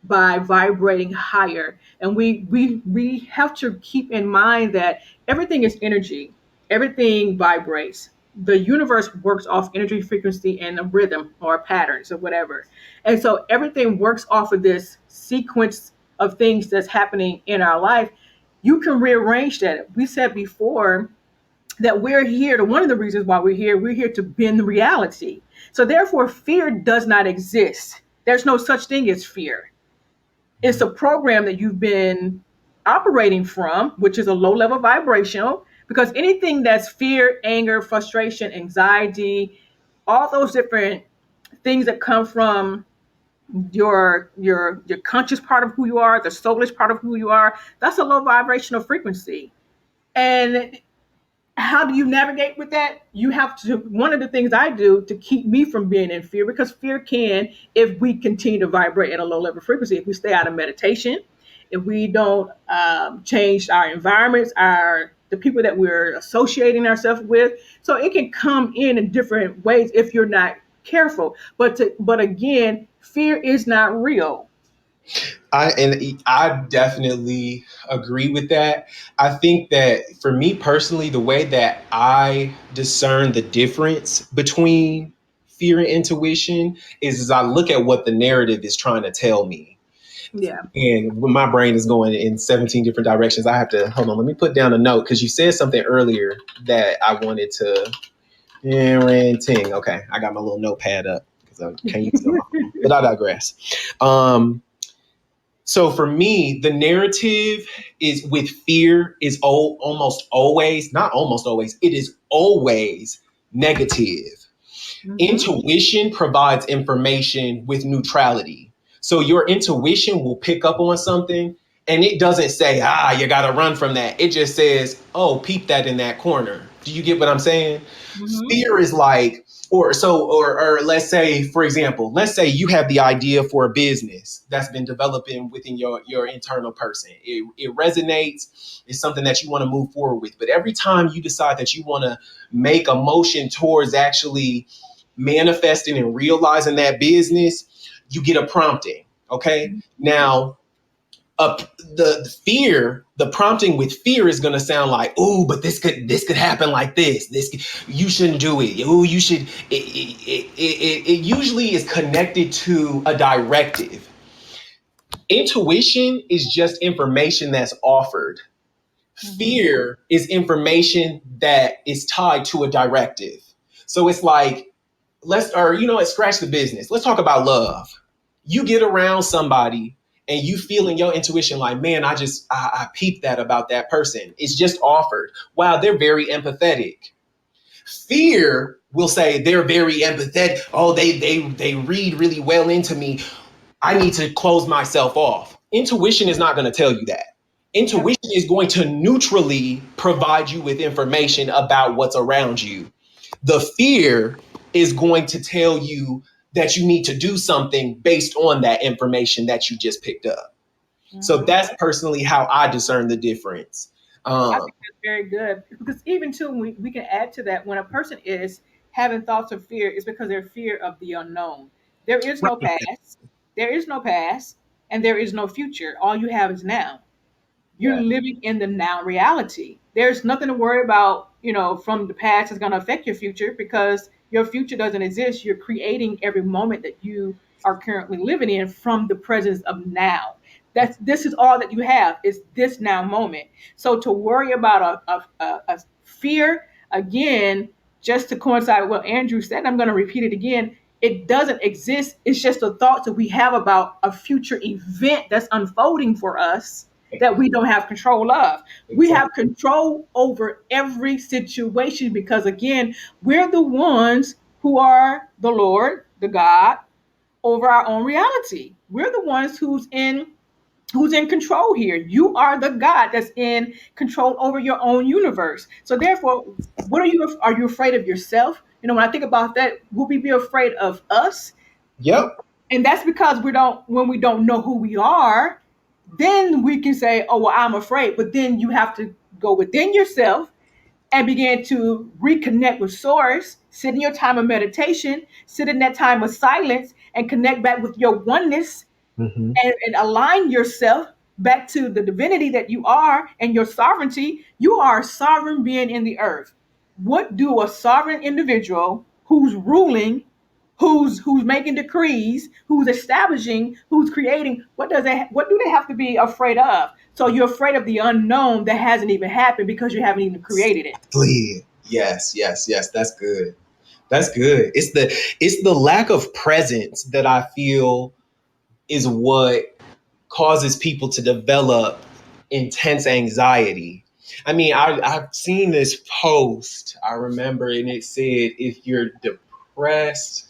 by vibrating higher. And we have to keep in mind that everything is energy. Everything vibrates. The universe works off energy, frequency, and a rhythm or patterns or whatever. And so everything works off of this sequence of things that's happening in our life. You can rearrange that. We said before that we're here to one of the reasons why we're here to bend reality. So therefore fear does not exist. There's no such thing as fear. It's a program that you've been operating from, which is a low level vibrational, because anything that's fear, anger, frustration, anxiety, all those different things that come from your conscious part of who you are, the soulish part of who you are, that's a low vibrational frequency. And how do you navigate with that? You have to, one of the things I do to keep me from being in fear, because fear can, if we continue to vibrate at a low level frequency, if we stay out of meditation, if we don't change our environments, the people that we're associating ourselves with. So it can come in different ways if you're not careful. But again, fear is not real. I definitely agree with that. I think that for me personally, the way that I discern the difference between fear and intuition is I look at what the narrative is trying to tell me. Yeah. And when my brain is going in 17 different directions, I have to hold on, let me put down a note because you said something earlier that I wanted to parenting. Okay, I got my little notepad up because I can't use it on my phone. But I digress. Um, so for me, the narrative is with fear is almost always, not almost always, it is always negative. Mm-hmm. Intuition provides information with neutrality. So your intuition will pick up on something and it doesn't say, you got to run from that. It just says, oh, peep that in that corner. Do you get what I'm saying? Mm-hmm. Fear is like, or let's say, for example, let's say you have the idea for a business that's been developing within your internal person. It resonates. It's something that you want to move forward with. But every time you decide that you want to make a motion towards actually manifesting and realizing that business, you get a prompting. Okay. Now, the fear, the prompting with fear is going to sound like, "Ooh, but this could happen like this. You shouldn't do it. Ooh, you should." It usually is connected to a directive. Intuition is just information that's offered. Mm-hmm. Fear is information that is tied to a directive. So it's like, scratch the business. Let's talk about love. You get around somebody and you feel in your intuition like, man, I peeped that about that person. It's just offered. Wow, they're very empathetic. Fear will say they're very empathetic. Oh, they read really well into me. I need to close myself off. Intuition is not going to tell you that. Yep. Intuition is going to neutrally provide you with information about what's around you. The fear is going to tell you that you need to do something based on that information that you just picked up. So Mm-hmm. that's personally how I discern the difference. I Um, think that's very good, because even too, we can add to that, when a person is having thoughts of fear, it's because they're fear of the unknown. There is no past, there is no past, and there is no future. All you have is now. You're yeah, living in the now reality. There's nothing to worry about, from the past is going to affect your future, because your future doesn't exist. You're creating every moment that you are currently living in from the presence of now. This is all that you have, is this now moment. So to worry about a fear, again, just to coincide with what Andrew said, I'm going to repeat it again. It doesn't exist. It's just the thoughts that we have about a future event that's unfolding for us that we don't have control of. We have exactly. control over every situation, because again, we're the ones who are the Lord, the God, over our own reality. We're the ones who's in control here. You are the God that's in control over your own universe. So therefore, what are you afraid of yourself? When I think about that, will we be afraid of us? Yep. And that's because when we don't know who we are, then we can say, oh, well, I'm afraid. But then you have to go within yourself and begin to reconnect with source, sit in your time of meditation, sit in that time of silence, and connect back with your oneness, Hmm. and align yourself back to the divinity that you are and your sovereignty. You are a sovereign being in the earth. What do a sovereign individual who's ruling, who's making decrees, who's establishing, who's creating, what do they have to be afraid of? So you're afraid of the unknown that hasn't even happened because you haven't even created it. Exactly. Yes, yes, yes. That's good. That's good. It's the lack of presence that I feel is what causes people to develop intense anxiety. I mean, I've seen this post, I remember, and it said if you're depressed,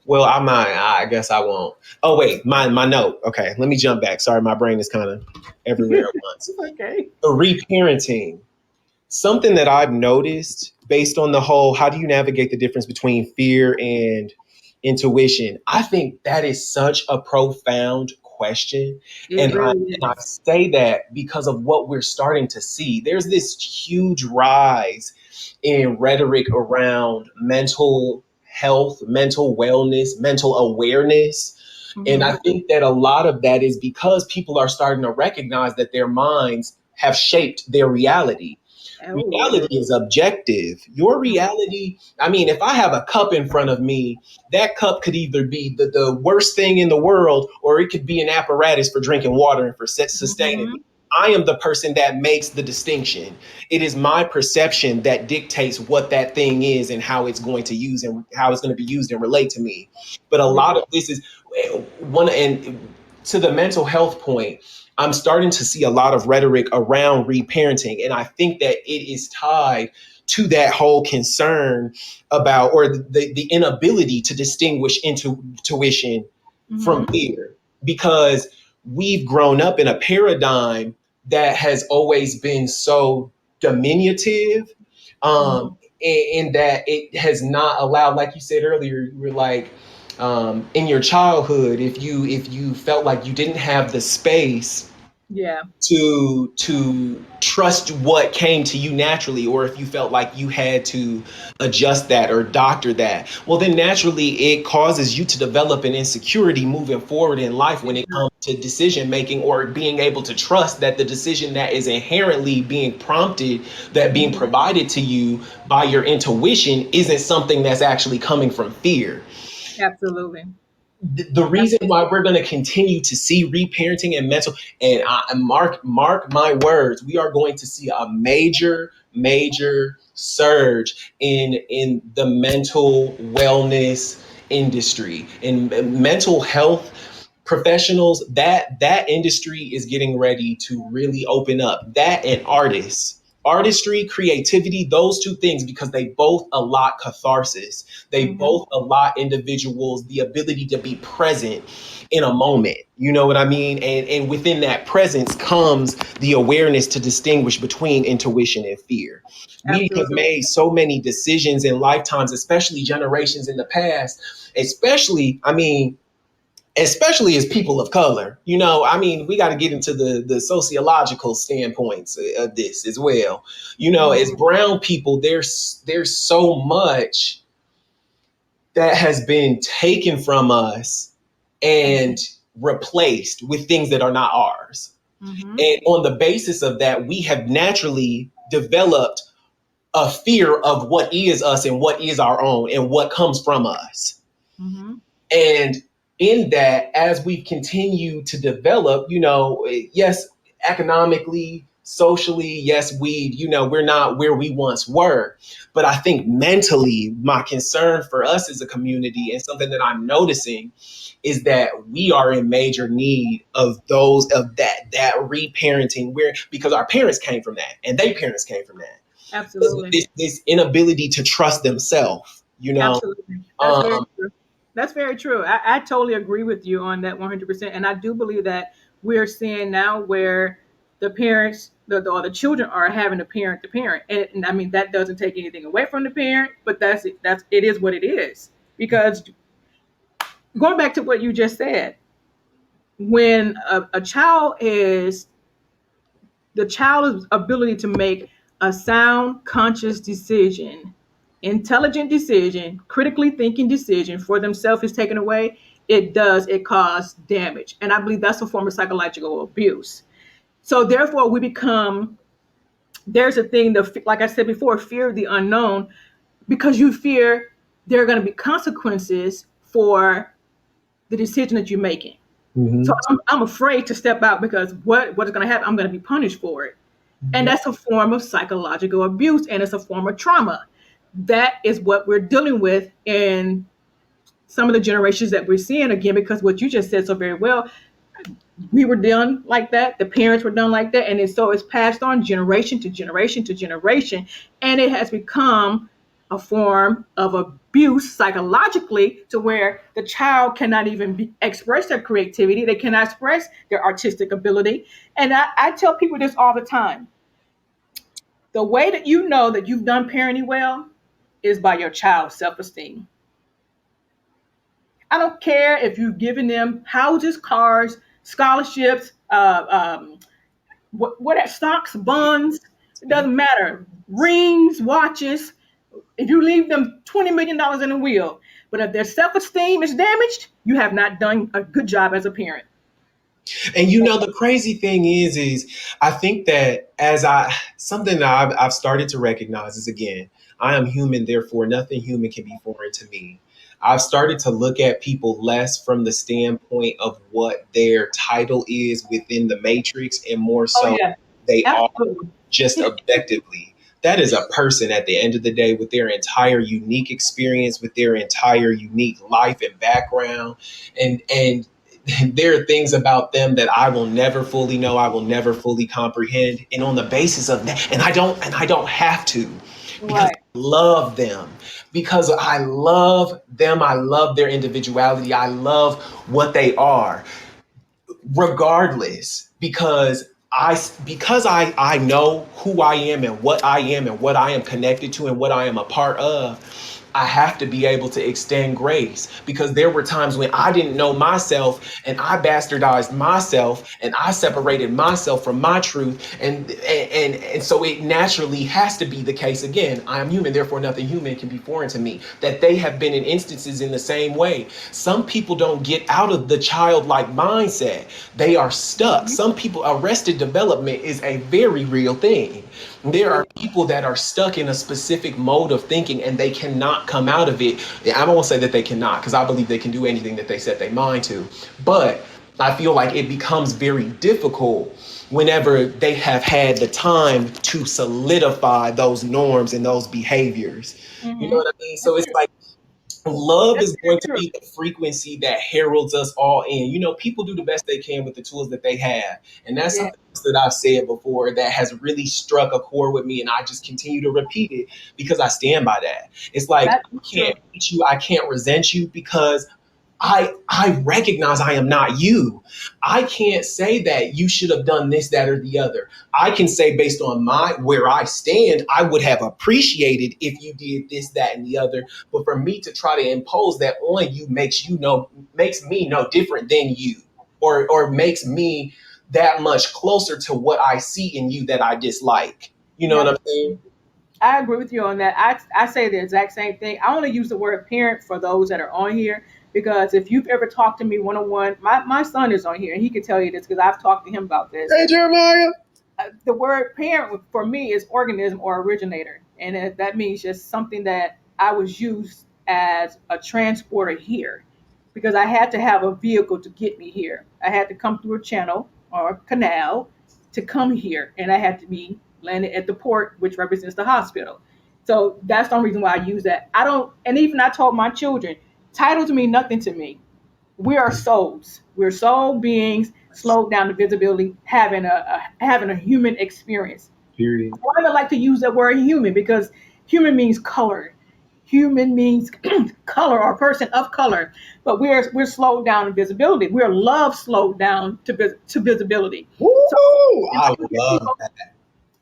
well, I'm not, I guess I won't. Oh, wait, my note. Okay, let me jump back. Sorry, my brain is kind of everywhere at once. It's okay. The reparenting. Something that I've noticed based on the whole how do you navigate the difference between fear and intuition? I think that is such a profound question. It And I, really and I is. say that because of what we're starting to see. There's this huge rise in rhetoric around mental health, mental wellness, mental awareness. And I Hmm. think that a lot of that is because people are starting to recognize that their minds have shaped their reality. Oh, yeah. Reality is objective. Your Mhm. reality, I mean, if I have a cup in front of me, that cup could either be the worst thing in the world or it could be an apparatus for drinking water and for sustaining me. Mhm. I am the person that makes the distinction. It is my perception that dictates what that thing is and how it's going to use and how it's going to be used and relate to me. But a Yeah. lot of this is one, and to the mental health point, I'm starting to see a lot of rhetoric around reparenting. And I think that it is tied to that whole concern about, or the inability to distinguish intuition from Mhm. fear. Because we've grown up in a paradigm that has always been so diminutive, um, Mhm. in that it has not allowed, like you said earlier, you were like, in your childhood, if you felt like you didn't have the space Yeah. to trust what came to you naturally, or if you felt like you had to adjust that or doctor that, well then naturally it causes you to develop an insecurity moving forward in life when it comes to decision making, or being able to trust that the decision that is inherently being prompted, that being Mhm. provided to you by your intuition, isn't something that's actually coming from fear. Absolutely. The reason why we're going to continue to see reparenting and mental, and mark my words, we are going to see a major surge in the mental wellness industry, in mental health professionals. That industry is getting ready to really open up. That and artistry, creativity, those two things, because they both allot catharsis. They Mhm. both allot individuals the ability to be present in a moment. You know what I mean? And within that presence comes the awareness to distinguish between intuition and fear. We have Absolutely. made so many decisions in lifetimes, especially generations in the past, especially, I mean, especially as people of color. I mean, we got to get into the sociological standpoints of this as well. As Mhm. brown people, there's so much that has been taken from us and replaced with things that are not ours. Mhm. And on the basis of that, we have naturally developed a fear of what is us and what is our own and what comes from us. Mhm. And in that, as we continue to develop, yes, economically, socially, yes, we're not where we once were. But I think mentally, my concern for us as a community, and something that I'm noticing, is that we are in major need of that reparenting, where, because our parents came from that and their parents came from that. Absolutely. This inability to trust themselves, Absolutely. That's very um, true. That's very true. I totally agree with you on that 100%. And I do believe that we're seeing now where the parents, or the children are having a parent to parent. And I mean, that doesn't take anything away from the parent, but it is what it is. Because going back to what you just said, when a child is the child's ability to make a sound, conscious decision, intelligent decision, critically thinking decision for themselves is taken away, it causes damage. And I believe that's a form of psychological abuse. So therefore, we become there's a thing that, like I said before, fear of the unknown, because you fear there are going to be consequences for the decision that you're making. So Hmm. I'm afraid to step out because what is going to happen? I'm going to be punished for it. And that's a form of psychological abuse and it's a form of trauma. That is what we're dealing with in some of the generations that we're seeing again, because what you just said so very well, we were done like that, the parents were done like that, and so it's passed on generation to generation to generation, and it has become a form of abuse psychologically to where the child cannot even express their creativity, they cannot express their artistic ability. And I tell people this all the time: the way that you know that you've done parenting well is by your child's self-esteem. I don't care if you've given them houses, cars, scholarships, what stocks, bonds. It doesn't matter. Rings, watches. If you leave them $20 million in a will, but if their self-esteem is damaged, you have not done a good job as a parent. And the crazy thing is I think that something that I've started to recognize is, again, I am human, therefore nothing human can be foreign to me. I've started to look at people less from the standpoint of what their title is within the matrix and more Oh so yeah, they are absolutely. just objectively. That is a person at the end of the day with their entire unique experience, with their entire unique life and background. And there are things about them that I will never fully know, I will never fully comprehend. And on the basis of that, and I don't have to, because Right. I love them. Because I love them, I love their individuality, I love what they are regardless, because I know who I am and what I am and what I am connected to and what I am a part of. I have to be able to extend grace, because there were times when I didn't know myself and I bastardized myself and I separated myself from my truth, and so it naturally has to be the case. Again, I am human, therefore nothing human can be foreign to me. That they have been in instances in the same way. Some people don't get out of the childlike mindset. They are stuck. Mhm. Some people, arrested development is a very real thing. There It are is. people that are stuck in a specific mode of thinking and they cannot come out of it. I don't want to say that they cannot, because I believe they can do anything that they set their mind to. But I feel like it becomes very difficult whenever they have had the time to solidify those norms and those behaviors. You know Mhm. what I mean? So That's it's true. like love That's is going to very true. be the frequency that heralds us all in. People do the best they can with the tools that they have. And that's Yeah, something else that I've said before that has really struck a chord with me. And I just continue to repeat it because I stand by that. It's like, that I is can't true. hate you, I can't resent you, because I recognize I am not you. I can't say that you should have done this, that, or the other. I can say, based on my where I stand, I would have appreciated if you did this, that, and the other. But for me to try to impose that on you makes me no different than you, or makes me that much closer to what I see in you that I dislike. You know what Yeah. I'm saying? I agree with you on that. I say the exact same thing. I only use the word parent for those that are on here because if you've ever talked to me one on one, my son is on here and he can tell you this because I've talked to him about this. Hey, Jeremiah. The word parent for me is organism or originator, and that means just something that I was used as a transporter here, because I had to have a vehicle to get me here. I had to come through a channel or a canal to come here, and I had to be landed at the port, which represents the hospital. So that's the only reason why I use that. I don't, and even I told my children, titles mean nothing to me. We are souls. We're soul beings, slowed down to visibility, having a human experience. Period. I even like to use that word human because human means color. Human means color or person of color, but we're slowed down in visibility. We're love slowed down to visibility. So Woo! and I I look at love people that.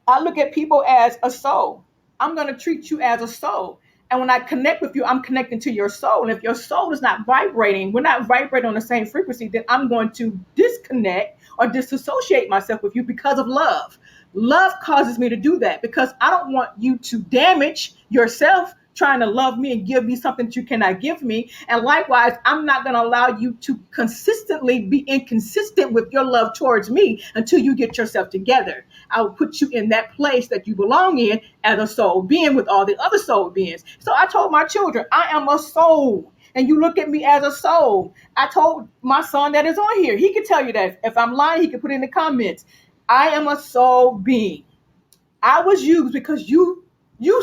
I look at people as a soul. I'm going to treat you as a soul. And when I connect with you, I'm connecting to your soul. And if your soul is not vibrating, we're not vibrating on the same frequency, then I'm going to disconnect or disassociate myself with you because of love. Love causes me to do that because I don't want you to damage yourself trying to love me and give me something that you cannot give me. And likewise, I'm not going to allow you to consistently be inconsistent with your love towards me until you get yourself together. I will put you in that place that you belong in as a soul being with all the other soul beings. So I told my children, I am a soul. And you look at me as a soul. I told my son that is on here. He can tell you that. If I'm lying, he can put it in the comments. I am a soul being. I was used because you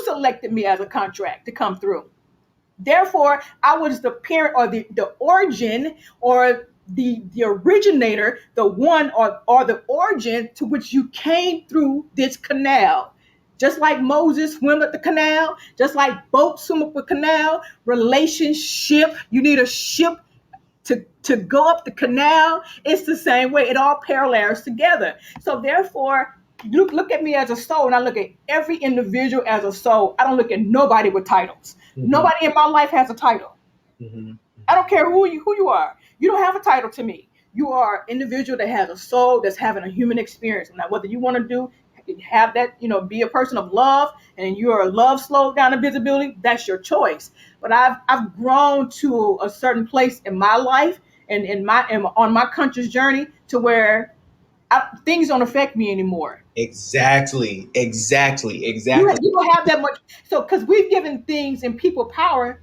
selected me as a contract to come through. Therefore, I was the parent or the origin or the originator, the one or the origin to which you came through this canal. Just like Moses swam up the canal, just like boats swim up the canal, relationship, you need a ship to go up the canal. It's the same way. It all parallels together. So therefore, look at me as a soul, and I look at every individual as a soul. I don't look at nobody with titles. Mm-hmm. Nobody in my life has a title. Mm-hmm. I don't care who you are. You don't have a title to me. You are an individual that has a soul that's having a human experience. Now, whether you want to do have that, be a person of love and you're a love slowed down invisibility, that's your choice. But I've grown to a certain place in my life and on my conscious journey to where things don't affect me anymore. Exactly. Exactly. You Exactly. you don't have that much. So because we've given things and people power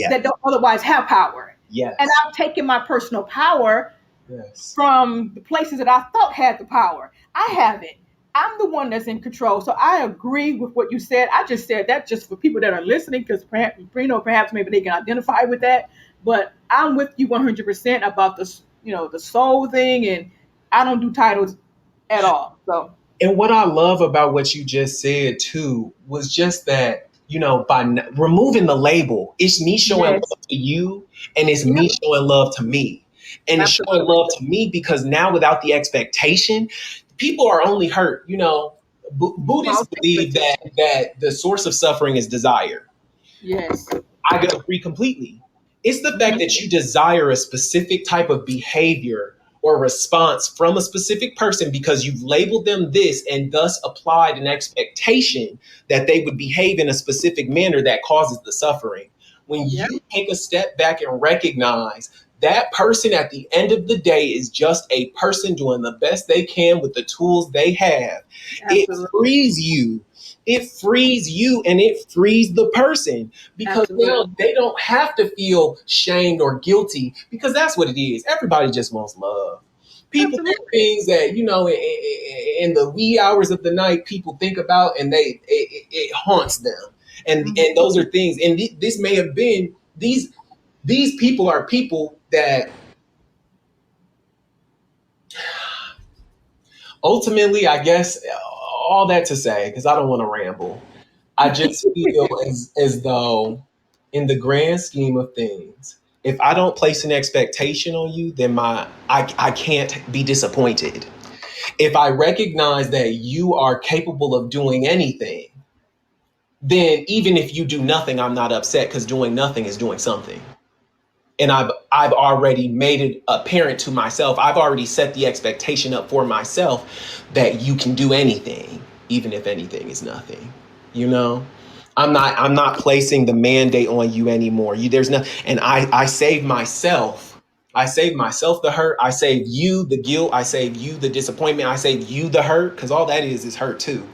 that Yes. don't otherwise have power, and Yes. I've taken my personal power Yes. from the places that I thought had the power. I haven't. I'm the one that's in control. So I agree with what you said. I just said that just for people that are listening, because perhaps maybe they can identify with that. But I'm with you 100% about the soul thing, and I don't do titles at all. So And what I love about what you just said too was just that, by removing the label, it's me showing yes, love to you and it's me yep, showing love to me. And it's showing absolutely. love to me because now without the expectation, people are only hurt. Buddhists False believe that expectations. the source of suffering is desire. Yes. I could agree completely. It's the fact Mhm. that you desire a specific type of behavior or response from a specific person because you've labeled them this and thus applied an expectation that they would behave in a specific manner that causes the suffering. When Yep. you take a step back and recognize that person at the end of the day is just a person doing the best they can with the tools they have, it Absolutely. frees you. It frees you and it frees the person because now Absolutely. they don't have to feel shamed or guilty because that's what it is. Everybody just wants love. People, there are Absolutely. things that in the wee hours of the night people think about and it haunts them, and Mhm. those are things. And this may have been these people are people that ultimately, I guess, all that to say, because I don't want to ramble. I just feel as though, in the grand scheme of things, if I don't place an expectation on you, then I can't be disappointed. If I recognize that you are capable of doing anything, then even if you do nothing, I'm not upset because doing nothing is doing something. And I've already made it apparent to myself. I've already set the expectation up for myself that you can do anything, even if anything is nothing. You know, I'm not placing the mandate on you anymore. There's no, and I save myself. I save myself the hurt. I save you the guilt. I save you the disappointment. I save you the hurt because all that is hurt too.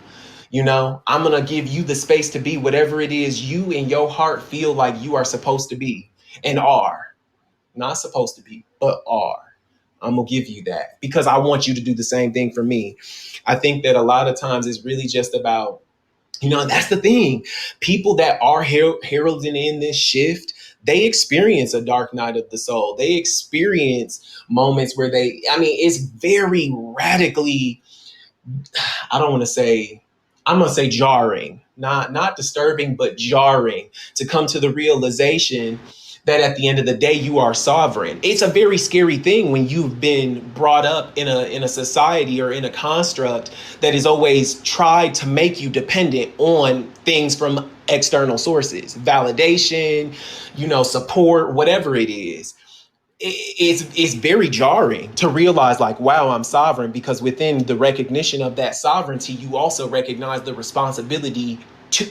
I'm gonna give you the space to be whatever it is you in your heart feel like you are supposed to be and are. Not supposed to be, but are. I'm gonna give you that because I want you to do the same thing for me. I think that a lot of times it's really just about, that's the thing. People that are heralding in this shift, they experience a dark night of the soul. They experience moments where it's very radically, I don't want to say, I'm gonna say jarring, not disturbing, but jarring to come to the realization that at the end of the day you are sovereign. It's a very scary thing when you've been brought up in a society or in a construct that has always tried to make you dependent on things from external sources, validation, support, whatever it is. it's very jarring to realize like, wow, I'm sovereign, because within the recognition of that sovereignty, you also recognize the responsibility to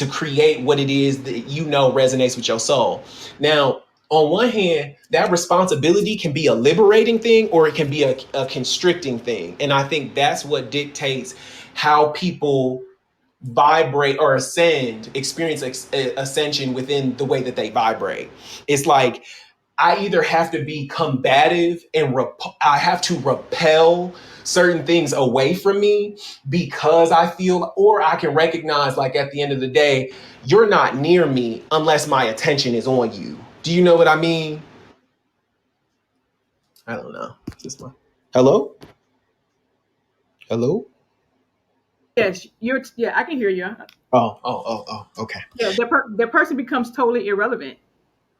create what it is that you know resonates with your soul. Now, on one hand, that responsibility can be a liberating thing, or it can be a constricting thing, and I think that's what dictates how people vibrate or experience ascension within the way that they vibrate. It's like, I either have to be combative and I have to repel certain things away from me because I feel, or I can recognize, like, at the end of the day, you're not near me unless my attention is on you. Do you know what I mean? I don't know. Just my hello, hello. Yes, yeah, I can hear you. Okay. Yeah, that person becomes totally irrelevant.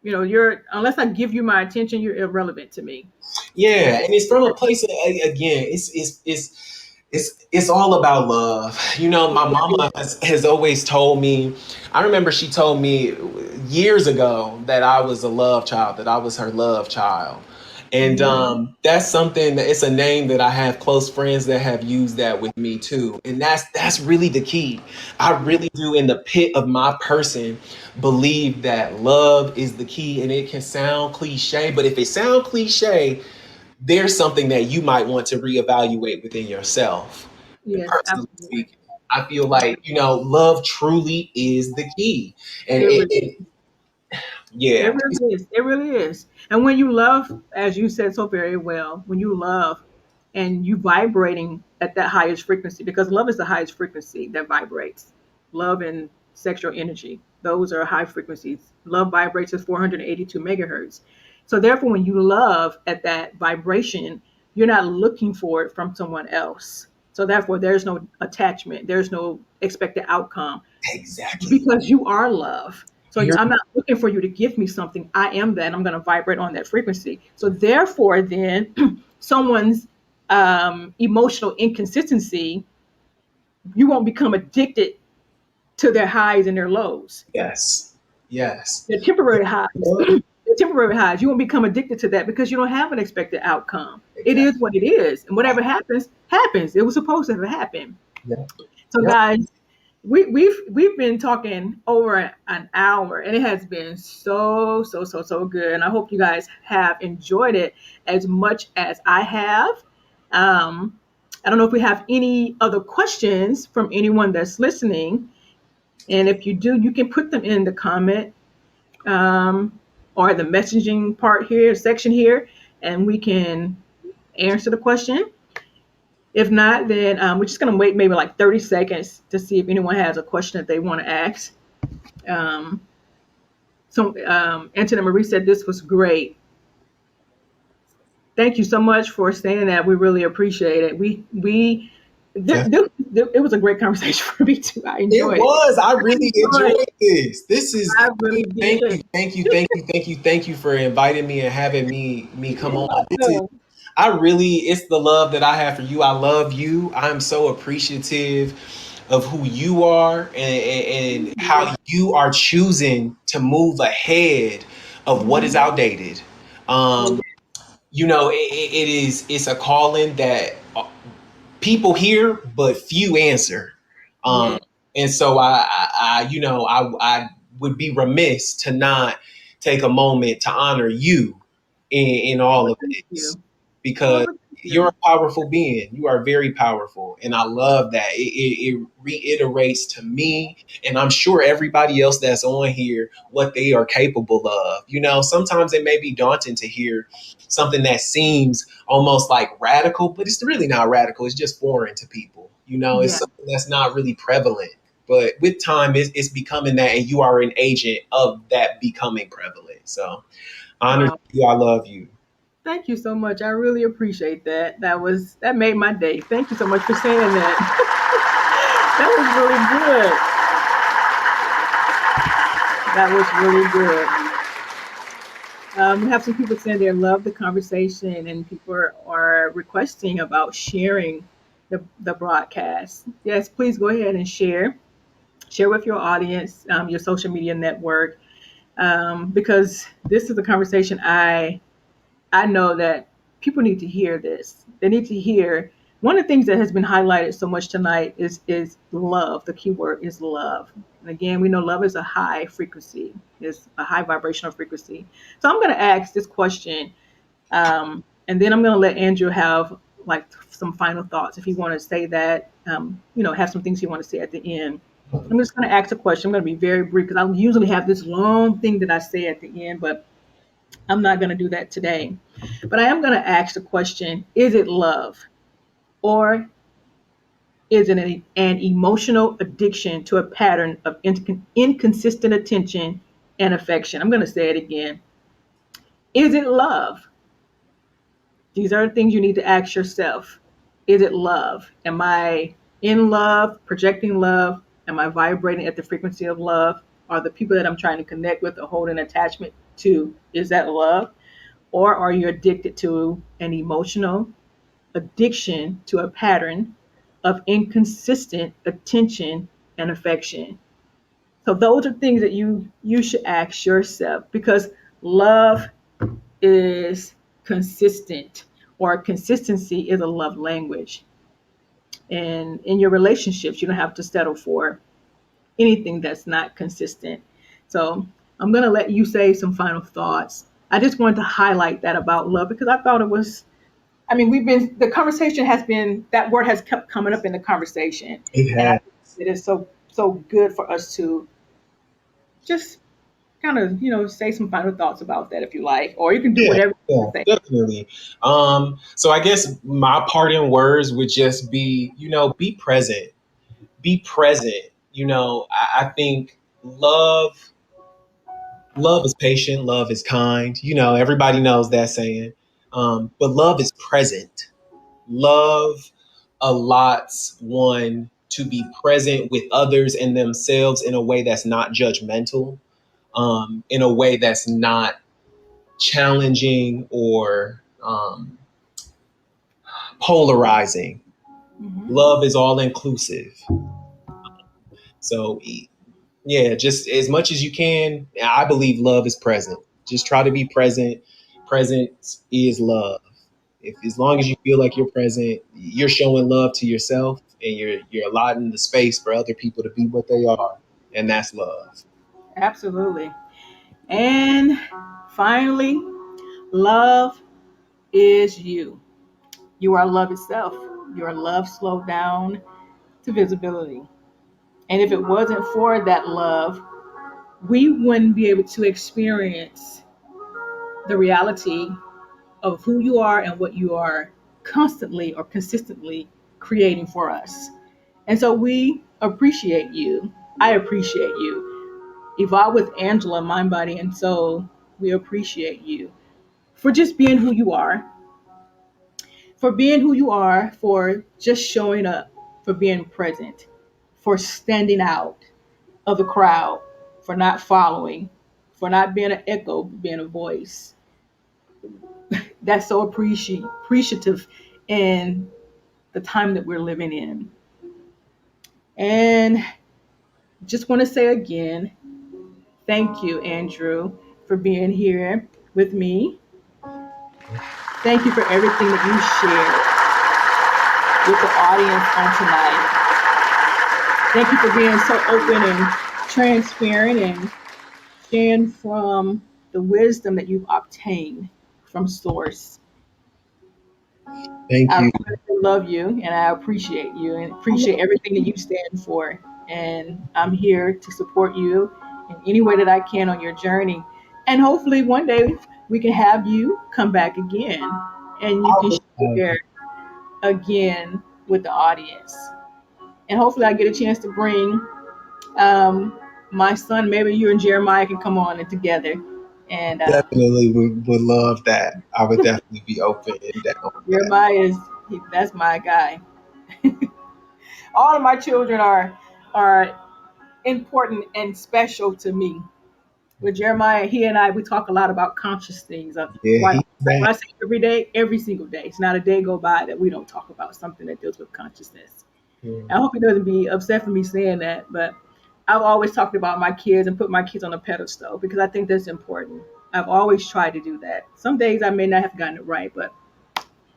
You know, you're unless I give you my attention, you're irrelevant to me. Yeah, And and it's from a place of, again, it's all about love. You know, my mama has always told me. I remember she told me years ago that I was a love child, that I was her love child, and Mhm. that's something that, it's a name that I have close friends that have used that with me too, and that's really the key. I really do, in the pit of my person, believe that love is the key, and it can sound cliche, but if it sound cliche, there's something that you might want to reevaluate within yourself. And Yes, personally absolutely. speaking, I feel like, love truly is the key. And It really It yeah, really is. It really is. And when you love, as you said so very well, when you love and you vibrating at that highest frequency, because love is the highest frequency that vibrates. Love and sexual energy, those are high frequencies. Love vibrates at 482 megahertz. So therefore, when you love at that vibration, you're not looking for it from someone else. So therefore, there's no attachment. There's no expected outcome exactly. because you are love. So You're I'm not looking for you to give me something. I am that. I'm going to vibrate on that frequency. So therefore, then someone's emotional inconsistency, you won't become addicted to their highs and their lows. yes. Yes. They're temporary highs. They're temporary highs. You won't become addicted to that because you don't have an expected outcome. It is Exactly. what it is, and whatever happens, happens. It was supposed to happen. Yeah. So, Yep. guys, we've been talking over an hour, and it has been so good. And I hope you guys have enjoyed it as much as I have. Um, I don't know if we have any other questions from anyone that's listening, and if you do, you can put them in the comment or the messaging part here section here, and we can answer the question. If not, then we're just going to wait maybe like 30 seconds to see if anyone has a question that they want to ask. Um, Antoinette Marie said this was great. Thank you so much for saying that. We really appreciate it. It was a great conversation for me too. I It enjoyed it. was. I I really enjoyed enjoyed this. This is, I really thank did. you, thank you, thank you, thank you, thank you for inviting me and having me come You're on. This is, welcome. it's the love that I have for you. I love you. I'm so appreciative of who you are, and how you are choosing to move ahead of what is outdated. Um, it's a calling that people hear, but few answer. Yeah. Um, and so I would be remiss to not take a moment to honor you in all Well, of thank this, you. because Well, thank you're you. a powerful being. You are very powerful, and I love that. It reiterates to me, and I'm sure everybody else that's on here, what they are capable of. Sometimes it may be daunting to hear something that seems almost like radical, but it's really not radical. It's just foreign to people. It's Yeah. something that's not really prevalent. But with time, it's becoming that, and you are an agent of that becoming prevalent. So, honor to Wow. you. I love you. Thank you so much. I really appreciate that. That made my day. Thank you so much for saying that. That was really good. That was really good. We have some people saying they love the conversation, and people are requesting about sharing the broadcast. Yes, please go ahead and share. Share with your audience, your social media network. because this is a conversation I know that people need to hear this. They need to hear one of the things that has been highlighted so much tonight is love. The key word is love. And again, we know love is a high frequency, is a high vibrational frequency. So I'm going to ask this question, and then I'm going to let Andrew have like some final thoughts if he want to say that. Have some things he want to say at the end. I'm just going to ask a question. I'm going to be very brief because I usually have this long thing that I say at the end, but I'm not going to do that today. But I am going to ask the question, is it love? Or is it an emotional addiction to a pattern of inconsistent attention and affection? I'm going to say it again. Is it love? These are the things you need to ask yourself. Is it love? Am I in love, projecting love? Am I vibrating at the frequency of love? Are the people that I'm trying to connect with or hold an attachment to, is that love? Or are you addicted to an emotional addiction to a pattern of inconsistent attention and affection? So those are things that you should ask yourself, because love is consistent, or consistency is a love language. And in your relationships, you don't have to settle for anything that's not consistent. So I'm going to let you say some final thoughts. I just wanted to highlight that about love because I thought it was, I mean, the conversation has been, that word has kept coming up in the conversation. It And I has. think it is so good for us to just kind of, say some final thoughts about that if you like, or you can do Yeah, whatever you yeah, want to say. definitely. So I guess my parting words would just be, be present. Be present. I think love is patient, love is kind. Everybody knows that saying. But love is present. Love allots one to be present with others and themselves in a way that's not judgmental, in a way that's not challenging or polarizing. Hmm. Love is all inclusive. So, yeah, just as much as you can, I believe love is present. Just try to be present. Presence is love. If as long as you feel like you're present, you're showing love to yourself and you're allotting the space for other people to be what they are. And that's love. Absolutely. And finally, love is you. You are love itself. You are love slowed down to visibility. And if it wasn't for that love, we wouldn't be able to experience the reality of who you are and what you are constantly or consistently creating for us. And so we appreciate you. I appreciate you. Evolve with Angela, mind, body, and soul. We appreciate you for just being who you are, for just showing up, for being present, for standing out of the crowd, for not following, for not being an echo, but being a voice. That's so appreciative in the time that we're living in. And just want to say again, thank you, Andrew, for being here with me. Thank you for everything that you shared with the audience on tonight. Thank you for being so open and transparent and sharing from the wisdom that you've obtained from Source. Thank I you. really love you and I appreciate you and appreciate everything that you stand for. And I'm here to support you in any way that I can on your journey. And hopefully one day we can have you come back again and you can share again with the audience. And hopefully I get a chance to bring my son, maybe you and Jeremiah can come on it together. And Definitely would love that. I would definitely be open and down with that. Jeremiah that's my guy. All of my children are important and special to me. With Jeremiah, he and I, we talk a lot about conscious things. Yeah, Quite he's when back. I say every day, every single day. It's not a day go by that we don't talk about something that deals with consciousness. Mm. I hope he doesn't be upset for me saying that, but I've always talked about my kids and put my kids on a pedestal because I think that's important. I've always tried to do that. Some days I may not have gotten it right, but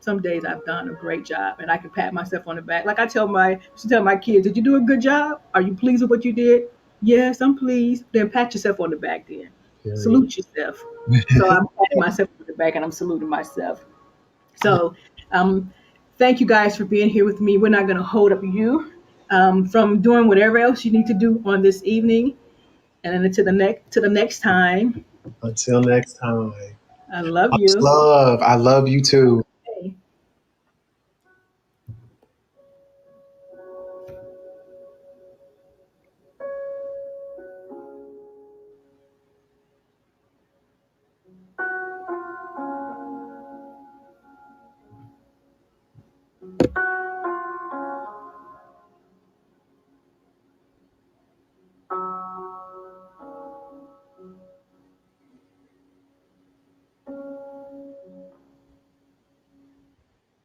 some days I've done a great job and I can pat myself on the back. Like I tell my kids, did you do a good job? Are you pleased with what you did? Yes, I'm pleased. Then pat yourself on the back then. Period. Salute yourself. So I'm patting myself on the back and I'm saluting myself. So thank you guys for being here with me. We're not going to hold up you from doing whatever else you need to do on this evening. And then to the next time, Until next time. I love Much you. love. I love you too.